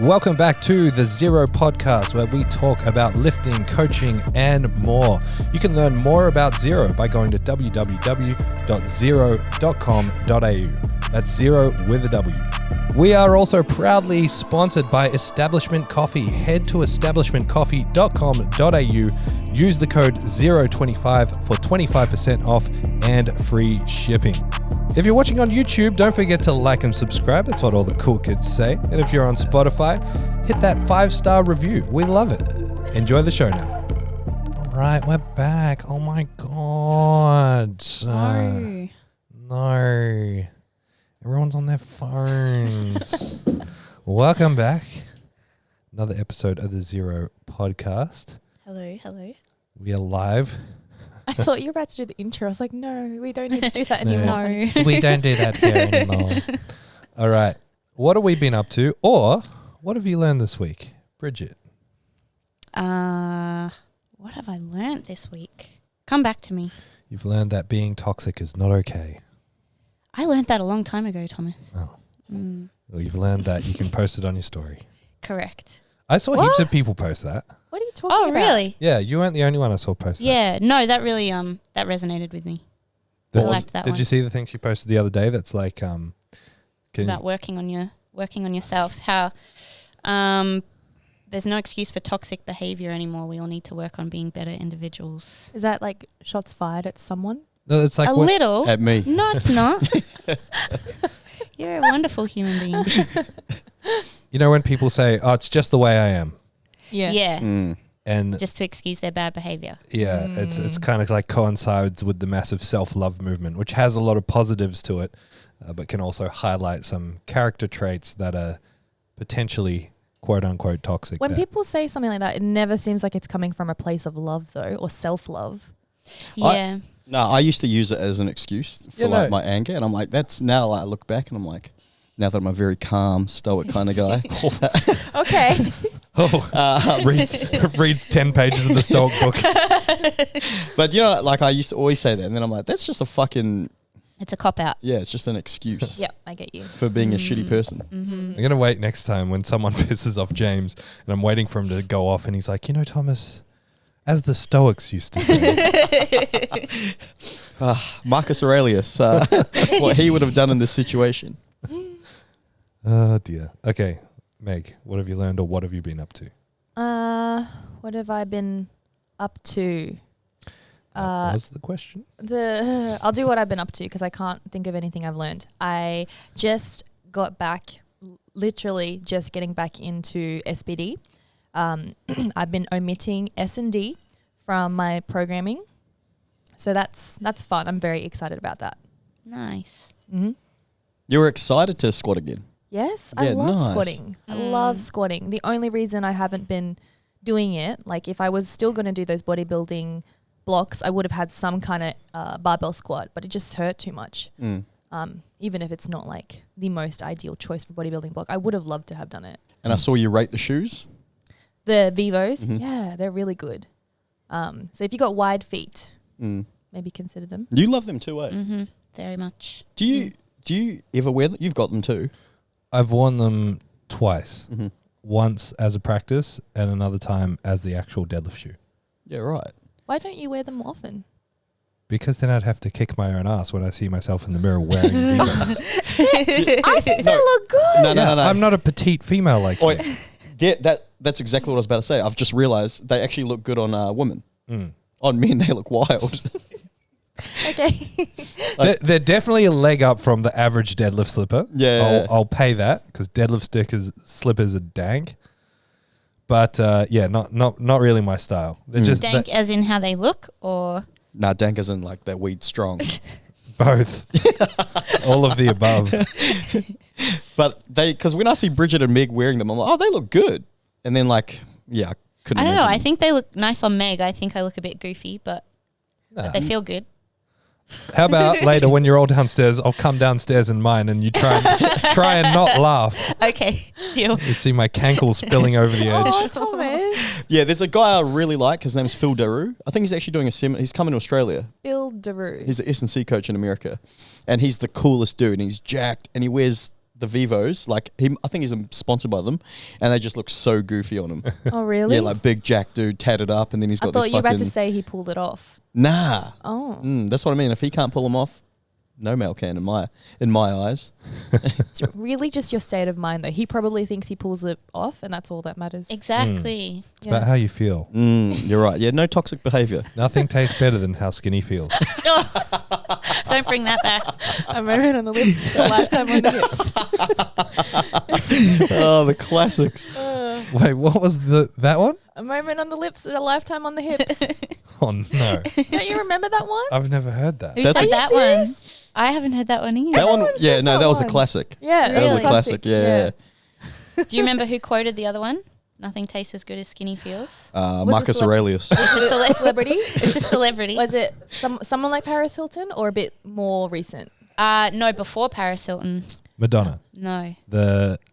Welcome back to the ZeroW Podcast, where we talk about lifting, coaching, and more. You can learn more about Zero by going to www.zero.com.au. That's Zero with a W. We are also proudly sponsored by Establishment Coffee. Head to establishmentcoffee.com.au. Use the code 025 for 25% off and free shipping. If you're watching on YouTube, don't forget to like and subscribe. That's what all the cool kids say. And if you're on Spotify, hit that 5-star review. We love it. Enjoy the show now. All right, we're back. Oh my God. No. Everyone's on their phones. Welcome back. Another episode of the ZeroW Podcast. Hello. We are live. I thought you were about to do the intro. I was like, no, we don't need to do that anymore. We don't do that here anymore. All right. What have we been up to? Or what have you learned this week? Bridget. What have I learnt this week? Come back to me. You've learned that being toxic is not okay. I learnt that a long time ago, Thomas. Oh. Well, you've learned that you can post it on your story. Correct. I saw heaps of people post that. What are you talking about? Oh, really? Yeah, you weren't the only one I saw post that. Yeah. No, that really that resonated with me. I liked that one. Did you see the thing she posted the other day that's like about working on yourself. How there's no excuse for toxic behavior anymore. We all need to work on being better individuals. Is that like shots fired at someone? No, it's like a little. At me. No, it's not. You're a wonderful human being. You know when people say, "Oh, it's just the way I am." Yeah. And just to excuse their bad behavior. Yeah, it's kind of like coincides with the massive self-love movement, which has a lot of positives to it, but can also highlight some character traits that are potentially quote-unquote toxic. When people say something like that, it never seems like it's coming from a place of love, though, or self-love. Yeah. I used to use it as an excuse for my anger, and I'm like, that's now I look back and I'm like, now that I'm a very calm, stoic kind of guy. Okay. Reads 10 pages of the Stoic book. But like I used to always say that, and then I'm like, that's just a fucking... It's a cop-out. Yeah, it's just an excuse. Yep, I get you. For being a shitty person. Mm-hmm. I'm going to wait next time when someone pisses off James, and I'm waiting for him to go off, and he's like, Thomas, as the Stoics used to say. Marcus Aurelius, what he would have done in this situation. Oh, dear. Okay, Meg, what have you learned or what have you been up to? What have I been up to? What was the question? I'll do what I've been up to because I can't think of anything I've learned. I just got back, literally just getting back into SBD. I've been omitting S&D from my programming. So that's fun. I'm very excited about that. Nice. Mm-hmm. You were excited to squat again. Yes, Yeah, I love nice. squatting. I love squatting. The only reason I haven't been doing it, like if I was still going to do those bodybuilding blocks, I would have had some kind of barbell squat, but it just hurt too much. Even if it's not like the most ideal choice for bodybuilding block, I would have loved to have done it. And I saw you rate the shoes. The Vivos, yeah, they're really good. So if you got wide feet, maybe consider them. You love them too, eh? Mm-hmm. Very much. Do you ever wear them? You've got them too. I've worn them twice. Once as a practice and another time as the actual deadlift shoe. Yeah, right. Why don't you wear them more often? Because then I'd have to kick my own ass when I see myself in the mirror wearing Vivos. I think they look good. No. I'm not a petite female like you. Yeah, that's exactly what I was about to say. I've just realised they actually look good on women. On men, they look wild. Okay. They're definitely a leg up from the average deadlift slipper. Yeah. I'll pay that because deadlift slippers are dank. But not really my style. They're just Dank as in how they look, or Nah, dank isn't like that weed strong. both. All of the above. But because when I see Bridget and Meg wearing them, I'm like, oh, they look good. And then I couldn't. I don't know. imagine. I think they look nice on Meg. I think I look a bit goofy, but they feel good. How about later when you're all downstairs, I'll come downstairs in mine and you try and not laugh. Okay, deal. You see my cankle spilling over the edge. Oh, Thomas. Yeah, there's a guy I really like. His name's Phil Daru. I think he's actually doing a seminar. He's coming to Australia. Phil Daru. He's an S&C coach in America. And he's the coolest dude. And he's jacked. And he wears the Vivos, like I think he's sponsored by them, and they just look so goofy on him. Oh, really? Yeah, like big Jack dude tatted up, and then he's got this I thought you were about to say he pulled it off. Nah. Oh. That's what I mean. If he can't pull them off, no male can in my eyes. It's really just your state of mind, though. He probably thinks he pulls it off, and that's all that matters. Exactly. It's about how you feel. You're right. Yeah, no toxic behavior. Nothing tastes better than how skinny feels. Don't bring that back. A moment on the lips, a lifetime on the hips. Oh, the classics. Wait, what was that one? A moment on the lips, a lifetime on the hips. Oh, no. Don't you remember that one? I've never heard that. Who That's said a- that one? I haven't heard that one either. That one, yeah, says no, that that was a one. classic. Yeah, That was a Really? classic. Yeah. Do you remember who quoted the other one? Nothing tastes as good as skinny feels. Marcus a Aurelius. It's a Celebrity? It's a celebrity. Was it someone like Paris Hilton or a bit more recent? No, before Paris Hilton. Madonna. No.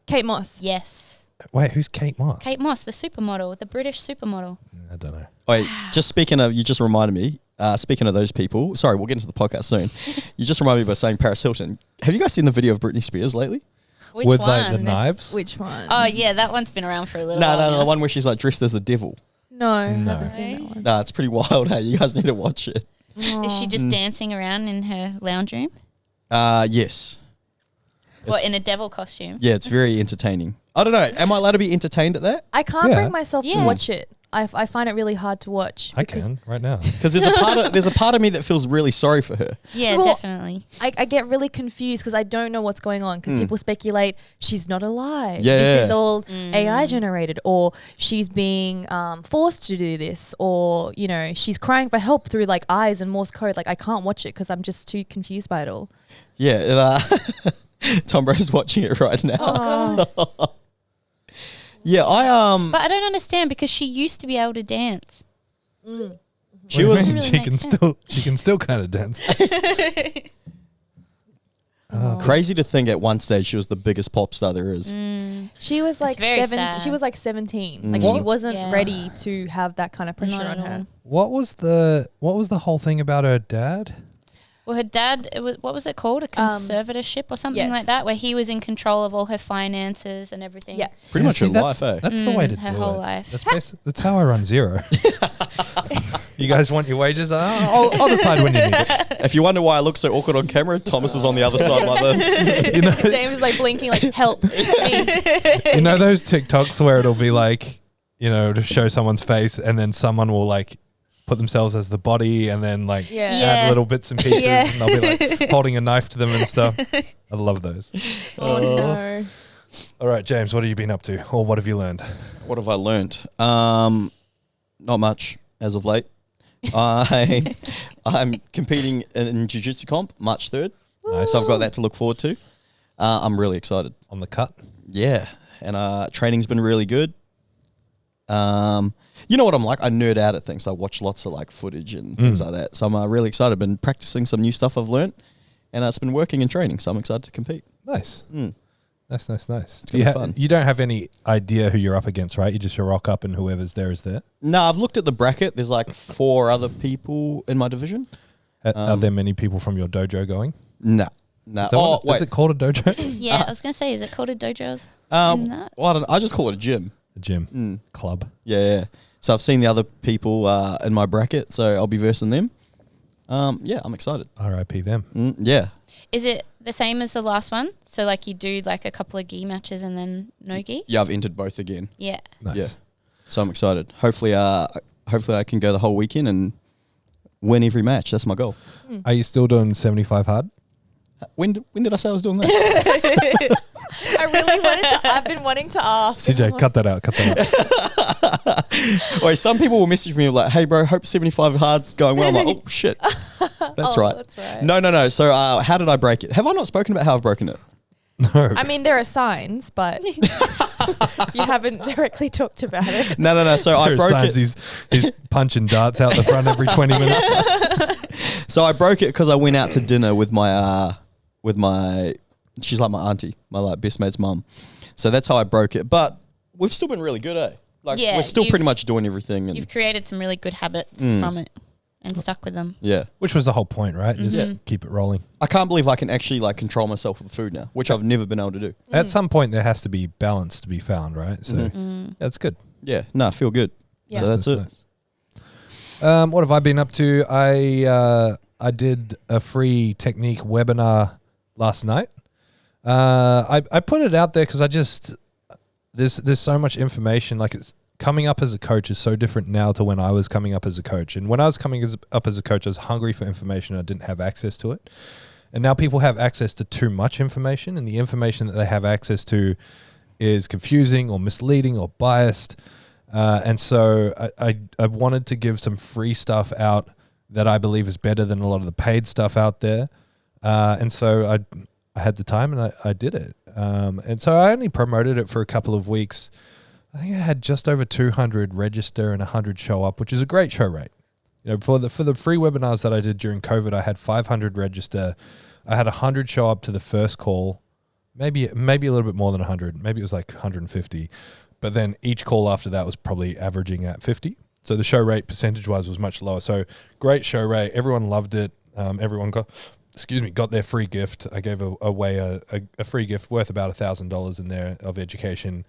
Kate Moss. Yes. Wait, who's Kate Moss? Kate Moss, the supermodel, the British supermodel. I don't know. Wait, just speaking of, you just reminded me. Speaking of those people, sorry, we'll get into the podcast soon. You just reminded me by saying Paris Hilton. Have you guys seen the video of Britney Spears lately? Which With one? like the There's- knives? Which one? Oh yeah, that one's been around for a little while. No, now. the one where she's like dressed as the devil. No, I No. haven't seen that one. Nah, it's pretty wild. Hey, you guys need to watch it. Is she just dancing around in her lounge room? Yes. What, It's- in a devil costume? Yeah, it's very entertaining. I don't know. Am I allowed to be entertained at that? I can't Yeah. bring myself to Yeah. watch it. I find it really hard to watch. I because can right now. Because there's a part of me that feels really sorry for her. Yeah, Well, definitely. I get really confused because I don't know what's going on because people speculate she's not alive. Yeah. This is all AI generated, or she's being forced to do this, or, you know, she's crying for help through like eyes and Morse code. Like, I can't watch it because I'm just too confused by it all. Yeah, Tom Bro's watching it right now. Oh. Yeah, But I don't understand because she used to be able to dance. she What do you was mean? Really she makes can still kind of dance. crazy to think at one stage she was the biggest pop star there is. She was like very 17. sad. She was like 17. Like, What? she wasn't Yeah. ready to have that kind of pressure Not on at her. all. What was the whole thing about her dad? Well, her dad, what was it called? A conservatorship or something yes. like that, where he was in control of all her finances and everything. Yeah. Pretty much her that's, life, eh? That's the way to her do whole it. life. That's how I run Zero. You guys want your wages? I'll decide when you need it. If you wonder why I look so awkward on camera, Thomas is on the other side like this. You know, James is like blinking, like, help me. you know those TikToks where it'll be like, you know, to show someone's face, and then someone will like put themselves as the body, and then like Yeah. add little bits and pieces, Yeah. and they'll be like holding a knife to them and stuff. I love those. Oh, no. All right, James, what have you been up to, or what have you learned? What have I learnt? Not much as of late. I'm competing in jiu-jitsu comp March 3rd. Nice. So I've got that to look forward to. I'm really excited. On the cut. Yeah, and training's been really good. You know what I'm like? I nerd out at things. I watch lots of like footage and things like that. So I'm really excited. I've been practicing some new stuff I've learnt, and it's been working and training. So I'm excited to compete. Nice. Nice. It's gonna be fun. You don't have any idea who you're up against, right? You just rock up and whoever's there is there. No, I've looked at the bracket. There's like 4 other people in my division. Are there many people from your dojo going? No. Is it called a dojo? Yeah, I was going to say, is it called a dojo? Well, I don't know. I just call it a gym. A gym. Club. Yeah. So I've seen the other people in my bracket, so I'll be versing them. Yeah, I'm excited. R.I.P. them. Yeah. Is it the same as the last one? So like you do like a couple of gi matches and then no gi? Yeah, I've entered both again. Yeah. Nice. Yeah. So I'm excited. Hopefully I can go the whole weekend and win every match. That's my goal. Are you still doing 75 hard? When did I say I was doing that? I really I've been wanting to ask. CJ, cut that out. Wait, some people will message me like, "Hey, bro, hope 75 hard's going well." I'm like, "Oh shit, that's right." That's right. No. So how did I break it? Have I not spoken about how I've broken it? No. I mean, there are signs, but you haven't directly talked about it. No. So I There are broke signs it. He's punching darts out the front every 20 minutes. So I broke it because I went out to dinner with my she's like my auntie, my like best mate's mum. So that's how I broke it. But we've still been really good, eh? Like Yeah, we're still you've- pretty much doing everything. And You've created some really good habits from it. and stuck with them. Yeah. Which was the whole point, right? Just Yeah. keep it rolling. I can't believe I can actually like control myself with food now, which I've never been able to do. At some point, there has to be balance to be found, right? So that's good. Yeah. No, I feel good. Yeah. So that's it. Nice. What have I been up to? I did a free technique webinar last night. I put it out there because I just there's so much information. Like, it's coming up as a coach is so different now to when I was coming up as a coach. And when I was coming up as a coach, I was hungry for information. I didn't have access to it. And now people have access to too much information, and the information that they have access to is confusing or misleading or biased. And so I wanted to give some free stuff out that I believe is better than a lot of the paid stuff out there. And so I had the time and I did it. And so I only promoted it for a couple of weeks. I think I had just over 200 register and 100 show up, which is a great show rate. You know, for the free webinars that I did during COVID, I had 500 register. I had 100 show up to the first call, maybe a little bit more than 100. Maybe it was like 150. But then each call after that was probably averaging at 50. So the show rate percentage-wise was much lower. So great show rate. Everyone loved it. Everyone got their free gift. I gave away a free gift worth about $1,000 in there of education.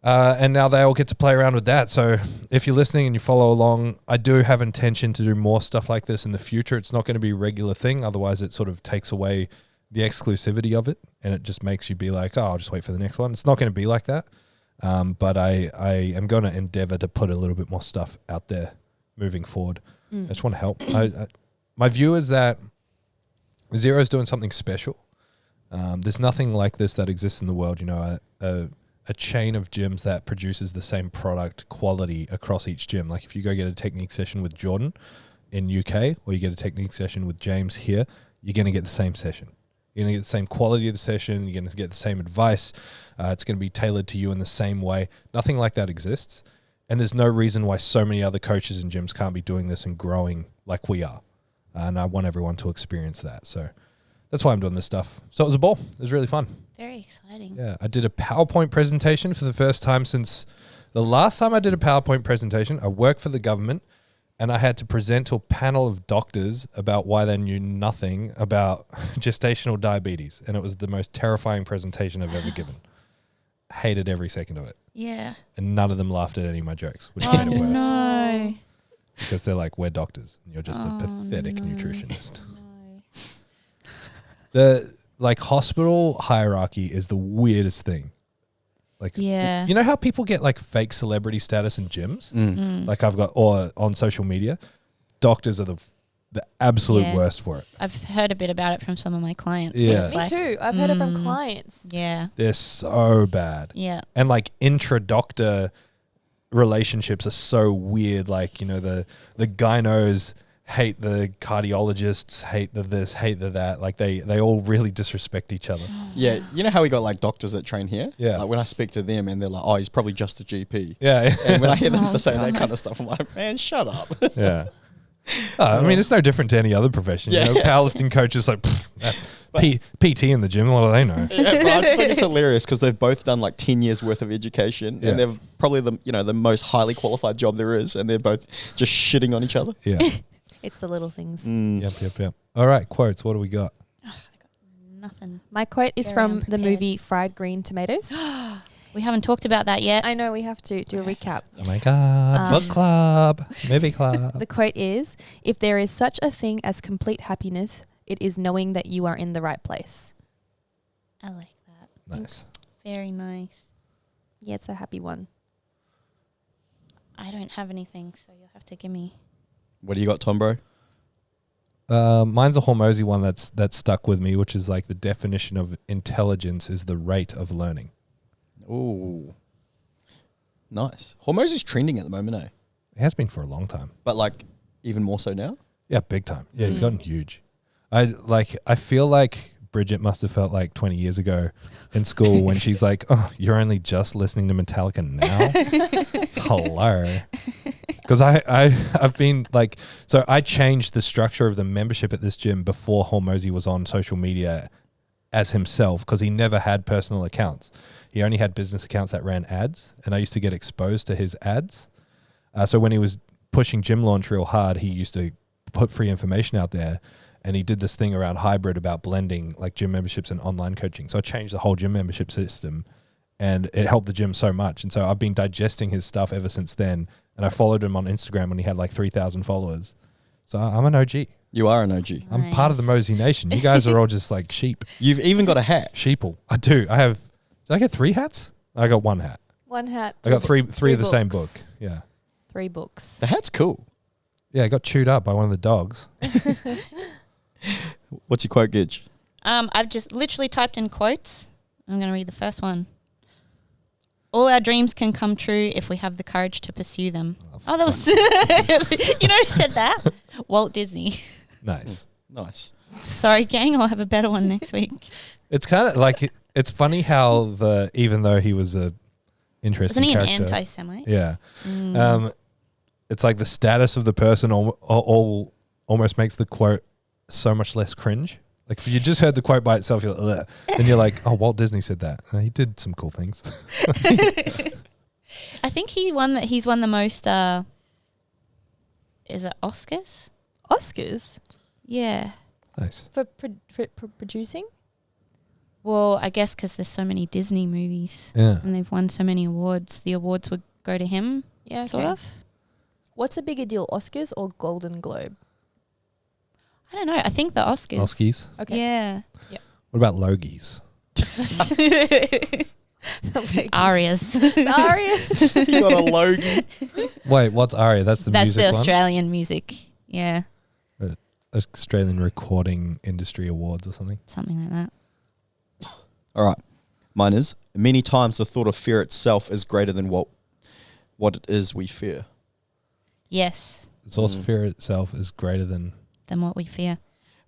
And now they all get to play around with that. So if you're listening and you follow along, I do have intention to do more stuff like this in the future. It's not going to be a regular thing. Otherwise, it sort of takes away the exclusivity of it. And it just makes you be like, oh, I'll just wait for the next one. It's not going to be like that. But I am going to endeavor to put a little bit more stuff out there moving forward. I just want to help. My view is that Zero's doing something special. There's nothing like this that exists in the world. You know, a chain of gyms that produces the same product quality across each gym. Like if you go get a technique session with Jordan in UK, or you get a technique session with James here, you're going to get the same session. You're going to get the same quality of the session. You're going to get the same advice. It's going to be tailored to you in the same way. Nothing like that exists. And there's no reason why so many other coaches and gyms can't be doing this and growing like we are. And I want everyone to experience that. So that's why I'm doing this stuff. So it was a ball. It was really fun. Very exciting. Yeah, I did a PowerPoint presentation for the first time since the last time I did a PowerPoint presentation. I worked for the government, and I had to present to a panel of doctors about why they knew nothing about gestational diabetes. And it was the most terrifying presentation I've ever given. Hated every second of it. Yeah. And none of them laughed at any of my jokes, which made it worse. No. Because they're like, we're doctors, and you're just a pathetic nutritionist. No. The hospital hierarchy is the weirdest thing. Like, Yeah. you know how people get like fake celebrity status in gyms? Like I've got, or on social media, doctors are the absolute worst for it. I've heard a bit about it from some of my clients. Yeah. Me too. I've heard it from clients. Yeah. They're so bad. Yeah. And like intra-doctor relationships are so weird. Like, you know, the gynos hate the cardiologists, hate the this, hate the that. Like they all really disrespect each other. Yeah, you know how we got like doctors that train here? Yeah. Like when I speak to them and they're like, oh, he's probably just a GP. Yeah. And when I hear them say that kind of stuff, I'm like, man, shut up. Yeah. I mean, it's no different to any other profession. Yeah. You know, powerlifting coaches like PT in the gym. What do they know? Yeah, but I just think it's hilarious because they've both done like 10 years worth of education, Yeah. and they've probably the most highly qualified job there is, and they're both just shitting on each other. Yeah. It's the little things. Yep. All right, quotes. What do we got? Nothing. My quote is Very from the unprepared. movie Fried Green Tomatoes. We haven't talked about that yet. I know we have to do a recap. Oh my God. Book club. Movie club. The quote is, if there is such a thing as complete happiness, it is knowing that you are in the right place. I like that. Nice. Very nice. Yeah, it's a happy one. I don't have anything, so you'll have to give me. What do you got, Tom, bro? Mine's a Hormozy one that's stuck with me, which is like the definition of intelligence is the rate of learning. Ooh. Nice. Hormozy is trending at the moment, eh? It has been for a long time. But like even more so now? Yeah, big time. Yeah, he's gotten huge. I feel like Bridget must have felt like 20 years ago in school when she's like, oh, you're only just listening to Metallica now? Hello. Because I've been like, so I changed the structure of the membership at this gym before Hormozy was on social media as himself, because he never had personal accounts. He only had business accounts that ran ads, and I used to get exposed to his ads. So when he was pushing Gym Launch real hard, he used to put free information out there. And he did this thing around hybrid about blending like gym memberships and online coaching. So I changed the whole gym membership system, and it helped the gym so much. And so I've been digesting his stuff ever since then. And I followed him on Instagram when he had like 3,000 followers. So I'm an OG. You are an OG. I'm part of the Mosey Nation. You guys are all just like sheep. You've even got a hat. Sheeple. I do. Did I get 3 hats? I got 1 hat. 1 hat. I got three of the same book. books. Yeah. 3 books. The hat's cool. Yeah, I got chewed up by one of the dogs. What's your quote, Gidge? I've just literally typed in quotes. I'm going to read the first one. All our dreams can come true if we have the courage to pursue them. Oh, that was... You know who said that? Walt Disney. Nice. Nice. Sorry, gang. I'll have a better one next week. It's kind of like... It's funny how even though he was a interesting Wasn't he character... an anti-Semite? Yeah. It's like the status of the person almost makes the quote so much less cringe. Like if you just heard the quote by itself, then you're like, oh, Walt Disney said that. He did some cool things. I think he's won the most. Is it Oscars? Oscars? Yeah. Nice. For producing? Well, I guess because there's so many Disney movies Yeah. and they've won so many awards, the awards would go to him. Yeah, sort of. What's a bigger deal, Oscars or Golden Globe? I don't know. I think the Oscars. Oskies. Okay. Yeah. What about Logies? Arias. Arias. You got a Logie. Wait, what's Aria? That's the That's music the one? Australian music. Yeah. Australian Recording Industry Awards or something. Something like that. All right. Mine is, many times the thought of fear itself is greater than what it is we fear. Yes. It's also fear itself is greater than... What we fear.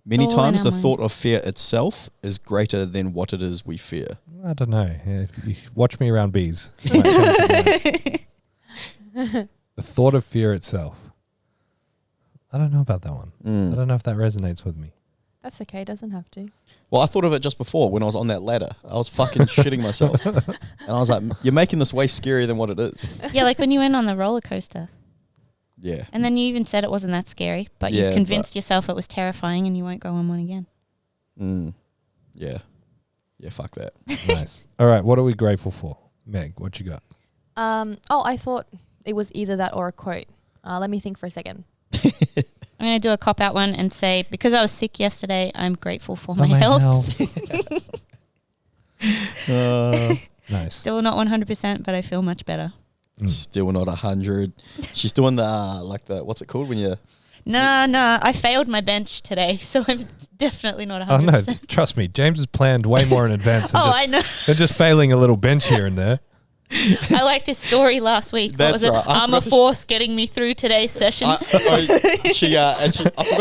Many All in times our the mind. thought of fear itself is greater than what it is we fear. I don't know. Yeah, if you watch me around bees. You might change your mind. The thought of fear itself. I don't know about that one. I don't know if that resonates with me. That's okay. Doesn't have to. Well, I thought of it just before when I was on that ladder. I was fucking shitting myself. And I was like, you're making this way scarier than what it is. Yeah, like when you went on the roller coaster. Yeah. And then you even said it wasn't that scary, but Yeah, you've convinced yourself it was terrifying and you won't go on one again. Yeah. Yeah, fuck that. Nice. All right, what are we grateful for? Meg, what you got? I thought it was either that or a quote. Let me think for a second. I'm going to do a cop-out one and say, because I was sick yesterday, I'm grateful for my health. Nice. Still not 100%, but I feel much better. Still not 100. She's doing the what's it called when you... No, I failed my bench today, so I'm definitely not 100%. Oh, no, trust me. James has planned way more in advance I know. than just failing a little bench here and there. I liked his story last week. That's What was it? right. I Armor forgot to- Force getting me through today's session. I forgot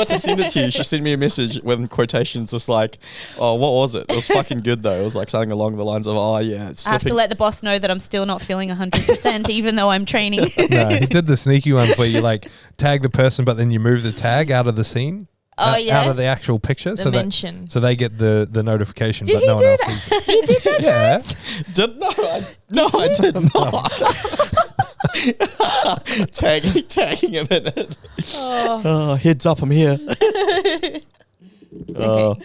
to send it to you. She sent me a message with quotations just like, oh, what was it? It was fucking good though. It was like something along the lines of, oh yeah, it's I have to slipping. let the boss know that I'm still not feeling 100%, even though I'm training. No, he did the sneaky ones where you like tag the person, but then you move the tag out of the scene. Oh, yeah? Out of the actual picture. The mention. So they get the notification, Did but he no one do else that? sees it. You did that, Yeah. I did not. Tagging him in it. Oh, heads up, I'm here. Okay.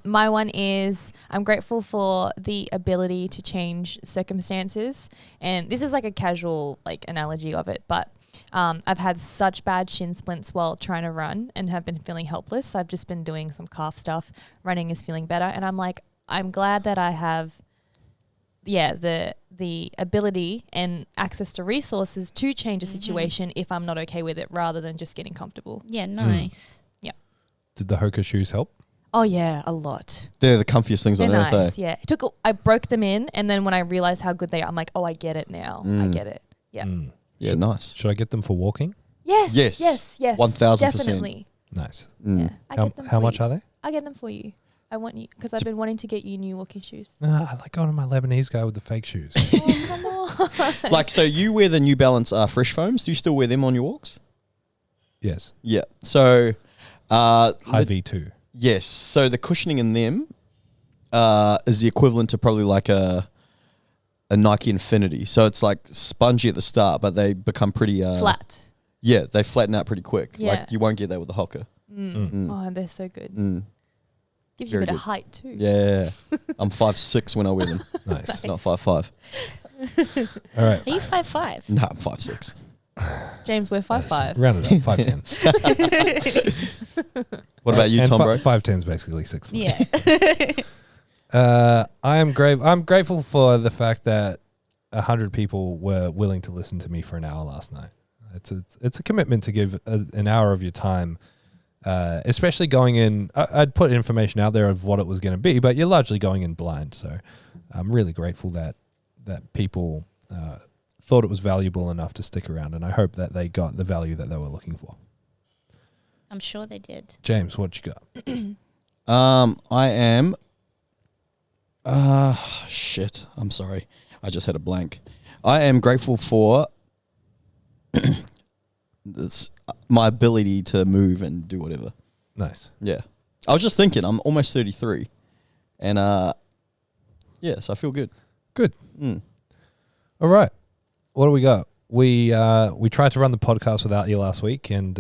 My one is I'm grateful for the ability to change circumstances, and this is like a casual like analogy of it, but I've had such bad shin splints while trying to run and have been feeling helpless. So I've just been doing some calf stuff. Running is feeling better, and I'm like, I'm glad that I have, the ability and access to resources to change a situation if I'm not okay with it, rather than just getting comfortable. Yeah, nice. Did the Hoka shoes help? Oh yeah, a lot. They're the comfiest things They're on earth. nice. Yeah, I broke them in, and then when I realized how good they are, I'm like, oh, I get it now. I get it. Yeah. Yeah, nice. Should I get them for walking? Yes. Yes. Yes. 1000%. Definitely. Nice. Yeah. I get them How for much you. are they? I get them for you. I want you because I've been wanting to get you new walking shoes. I like going to my Lebanese guy with the fake shoes. Oh, come on. Like, so you wear the New Balance Fresh Foams. Do you still wear them on your walks? Yes. Yeah. So, High V2. yes. So the cushioning in them is the equivalent to probably like a Nike Infinity. So it's like spongy at the start, but they become pretty Flat. Yeah, they flatten out pretty quick. Yeah. Like you won't get that with the hocker. Oh, they're so good. Gives you Very a bit good. of height too. Yeah. I'm 5'6" when I wear them. Nice. Not 5'5". All right. Are you 5'5"? No, I'm 5'6". James, we're 5'5". Round it up, 5'10". What about you, Tom, bro? 5'10" is basically 6 foot. Yeah. I'm grateful for the fact that 100 people were willing to listen to me for an hour last night. It's a commitment to give an hour of your time, especially going in. I'd put information out there of what it was going to be, but you're largely going in blind. So I'm really grateful that people thought it was valuable enough to stick around, and I hope that they got the value that they were looking for. I'm sure they did. James, what you got? I am. Shit. I'm sorry. I just had a blank. I am grateful for my ability to move and do whatever. Nice. Yeah. I was just thinking, I'm almost 33. And, yeah, so I feel good. Good. All right. What do we got? We tried to run the podcast without you last week, and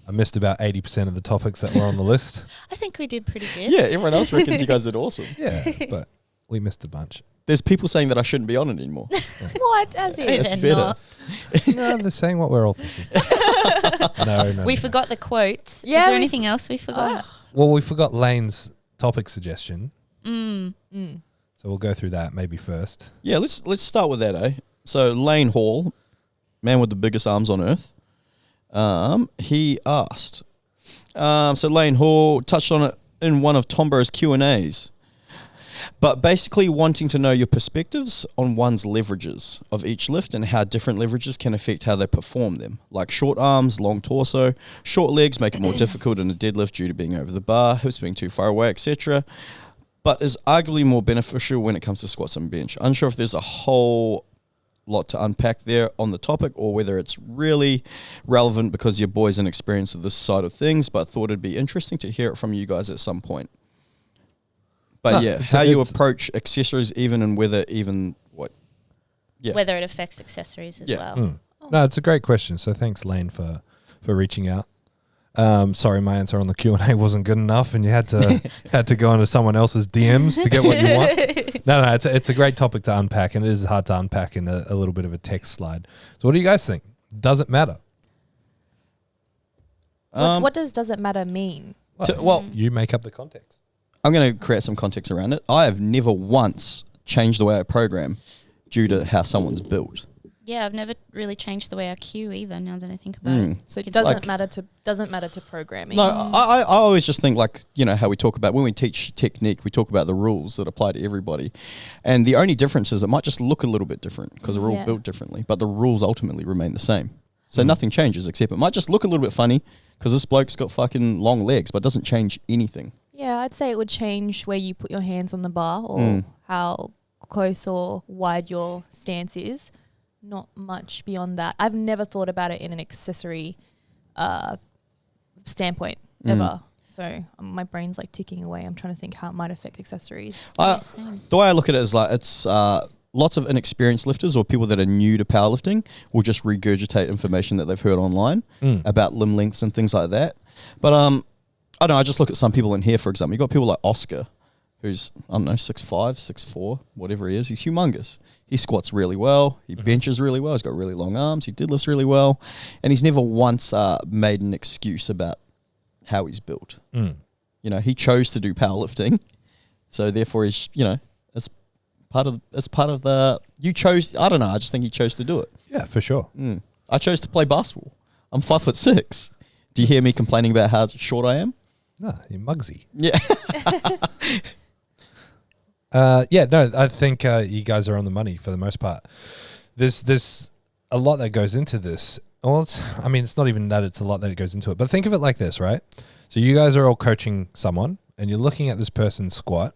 I missed about 80% of the topics that were on the list. I think we did pretty good. Yeah, everyone else reckons you guys did awesome. Yeah, but we missed a bunch. There's people saying that I shouldn't be on it anymore. What? As No, if? That's they're better. not. No, they're saying what we're all thinking. No. We forgot the quotes. Yeah, Is there we- anything else we forgot? Well, we forgot Lane's topic suggestion, Mm. so we'll go through that maybe first. Yeah, let's start with that, eh? So Lane Hall, man with the biggest arms on earth, he asked. So Lane Hall touched on it in one of Tombo's Q&As, but basically wanting to know your perspectives on one's leverages of each lift and how different leverages can affect how they perform them, like short arms, long torso, short legs make it more difficult in a deadlift due to being over the bar, hips being too far away, etc., but is arguably more beneficial when it comes to squats and bench. Unsure if there's a whole lot to unpack there on the topic or whether it's really relevant because your boy's inexperienced with this side of things, but thought it'd be interesting to hear it from you guys at some point. But No, yeah, it's- how you it's- approach accessories even and whether even what. Yeah. Whether it affects accessories as Yeah. well. No, it's a great question. So thanks, Lane, for reaching out. Sorry, my answer on the Q&A wasn't good enough, and you had to go into someone else's DMs to get what you want. No, it's a great topic to unpack, and it is hard to unpack in a little bit of a text slide. So what do you guys think? Does it matter? What does it matter mean? Well, You make up the context. I'm going to create some context around it. I have never once changed the way I program due to how someone's built. Yeah, I've never really changed the way I cue either. Now that I think about it, So it It's doesn't like- matter to programming. No, I always just think like, you know, how we talk about when we teach technique, we talk about the rules that apply to everybody. And the only difference is it might just look a little bit different because they're all Yeah. built differently, but the rules ultimately remain the same. So nothing changes except it might just look a little bit funny because this bloke's got fucking long legs, but it doesn't change anything. Yeah, I'd say it would change where you put your hands on the bar or how close or wide your stance is. Not much beyond that. I've never thought about it in an accessory standpoint ever. So my brain's like ticking away. I'm trying to think how it might affect accessories. Same. The way I look at it is like it's lots of inexperienced lifters or people that are new to powerlifting will just regurgitate information that they've heard online about limb lengths and things like that. But I don't know, I just look at some people in here, for example. You've got people like Oscar, who's, I don't know, 6'5", 6'4", whatever he is. He's humongous. He squats really well. He benches really well. He's got really long arms. He deadlifts really well. And he's never once made an excuse about how he's built. You know, he chose to do powerlifting. So therefore he's, you know, it's part of the, you chose, I don't know, I just think he chose to do it. Yeah, for sure. I chose to play basketball. I'm 5'6". Do you hear me complaining about how short I am? No, you're mugsy. Yeah. I think you guys are on the money for the most part. There's a lot that goes into this. Well, it's not even that it's a lot that goes into it, but think of it like this, right? So you guys are all coaching someone, and you're looking at this person's squat,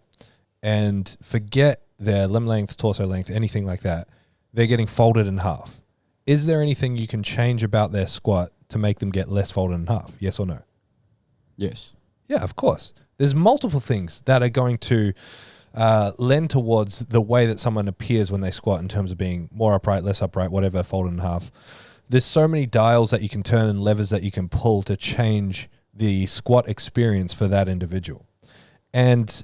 and forget their limb length, torso length, anything like that. They're getting folded in half. Is there anything you can change about their squat to make them get less folded in half? Yes or no? Yes. Yeah, of course. There's multiple things that are going to lend towards the way that someone appears when they squat in terms of being more upright, less upright, whatever, folded in half. there's so many dials that you can turn and levers that you can pull to change the squat experience for that individual. And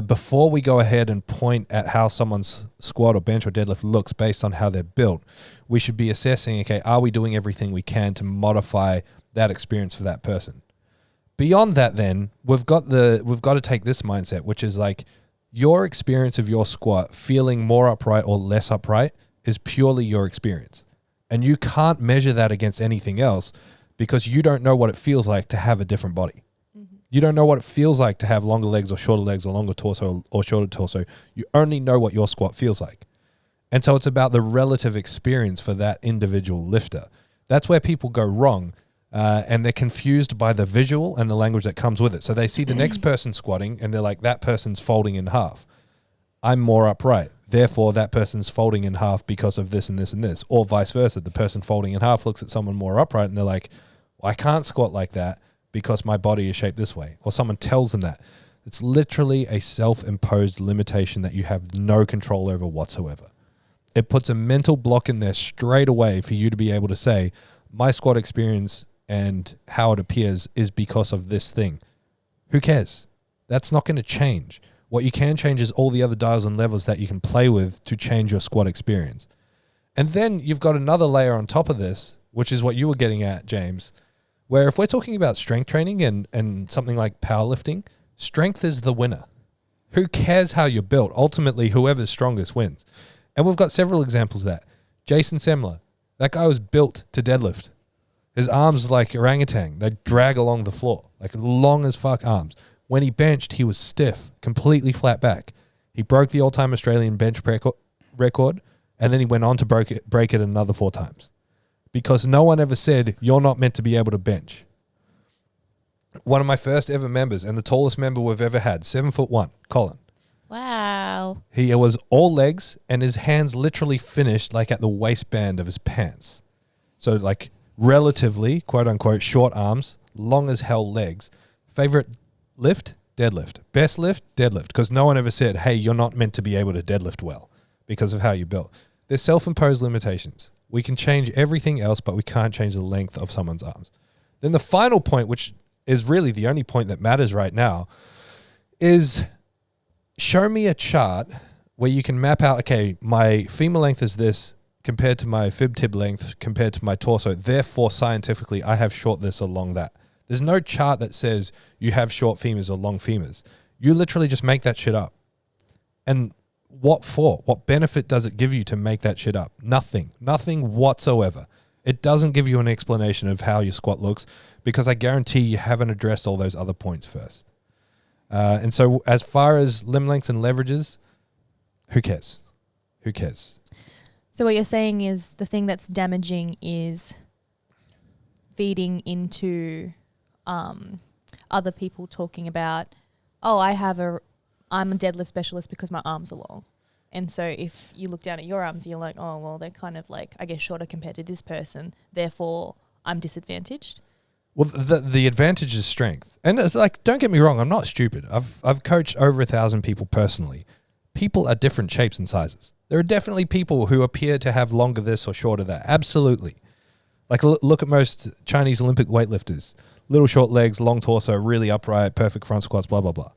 before we go ahead and point at how someone's squat or bench or deadlift looks based on how they're built, we should be assessing, okay, are we doing everything we can to modify that experience for that person? Beyond that, then, we've got to take this mindset, which is like your experience of your squat feeling more upright or less upright is purely your experience. And you can't measure that against anything else because you don't know what it feels like to have a different body. You don't know what it feels like to have longer legs or longer torso or shorter torso. You only know what your squat feels like. And so it's about the relative experience for that individual lifter. That's where people go wrong. And they're confused by the visual and the language that comes with it. So they see the next person squatting and they're like, that person's folding in half. I'm more upright. Therefore, that person's folding in half because of this and this and this. Or vice versa. The person folding in half looks at someone more upright and they're like, well, I can't squat like that because my body is shaped this way. Or someone tells them that. It's literally a self-imposed limitation that you have no control over whatsoever. It puts a mental block in there straight away for you to be able to say, my squat experience and how it appears is because of this thing. Who cares? That's not going to change. What you can change is all the other dials and levels that you can play with to change your squat experience. And then you've got another layer on top of this, which is what you were getting at, James, where if we're talking about strength training and something like powerlifting, strength is the winner. Who cares how you're built? Ultimately, whoever's strongest wins. And we've got several examples of that. Jason Semler, that guy was built to deadlift. His arms are like orangutan. They drag along the floor, like long as fuck arms. When he benched, he was stiff, completely flat back. He broke the all-time Australian bench record, and then he went on to break it another 4 times. Because no one ever said, you're not meant to be able to bench. One of my first ever members, and the tallest member we've ever had, 7'1", Colin. Wow. He was all legs, and his hands literally finished like at the waistband of his pants. So like relatively, quote unquote, short arms, long as hell legs. Favorite lift? Deadlift. Best lift? Deadlift. Because no one ever said, hey, you're not meant to be able to deadlift well because of how you're built. There's self-imposed limitations. We can change everything else, but we can't change the length of someone's arms. Then the final point, which is really the only point that matters right now, is show me a chart where you can map out, okay, my femur length is this compared to my fib tib length compared to my torso. Therefore, scientifically, I have short this or long that. There's no chart that says you have short femurs or long femurs. You literally just make that shit up. And what for? What benefit does it give you to make that shit up? Nothing. Nothing whatsoever. It doesn't give you an explanation of how your squat looks because I guarantee you haven't addressed all those other points first. And so as far as limb lengths and leverages, who cares? Who cares? So what you're saying is the thing that's damaging is feeding into other people talking about, oh, I'm a deadlift specialist because my arms are long. And so if you look down at your arms, you're like, oh, well, they're kind of like, I guess, shorter compared to this person. Therefore, I'm disadvantaged. Well, the advantage is strength. And it's like, don't get me wrong, I'm not stupid. I've coached over 1,000 people personally. People are different shapes and sizes. There are definitely people who appear to have longer this or shorter that. Absolutely. Like, look at most Chinese Olympic weightlifters. Little short legs, long torso, really upright, perfect front squats, blah, blah, blah.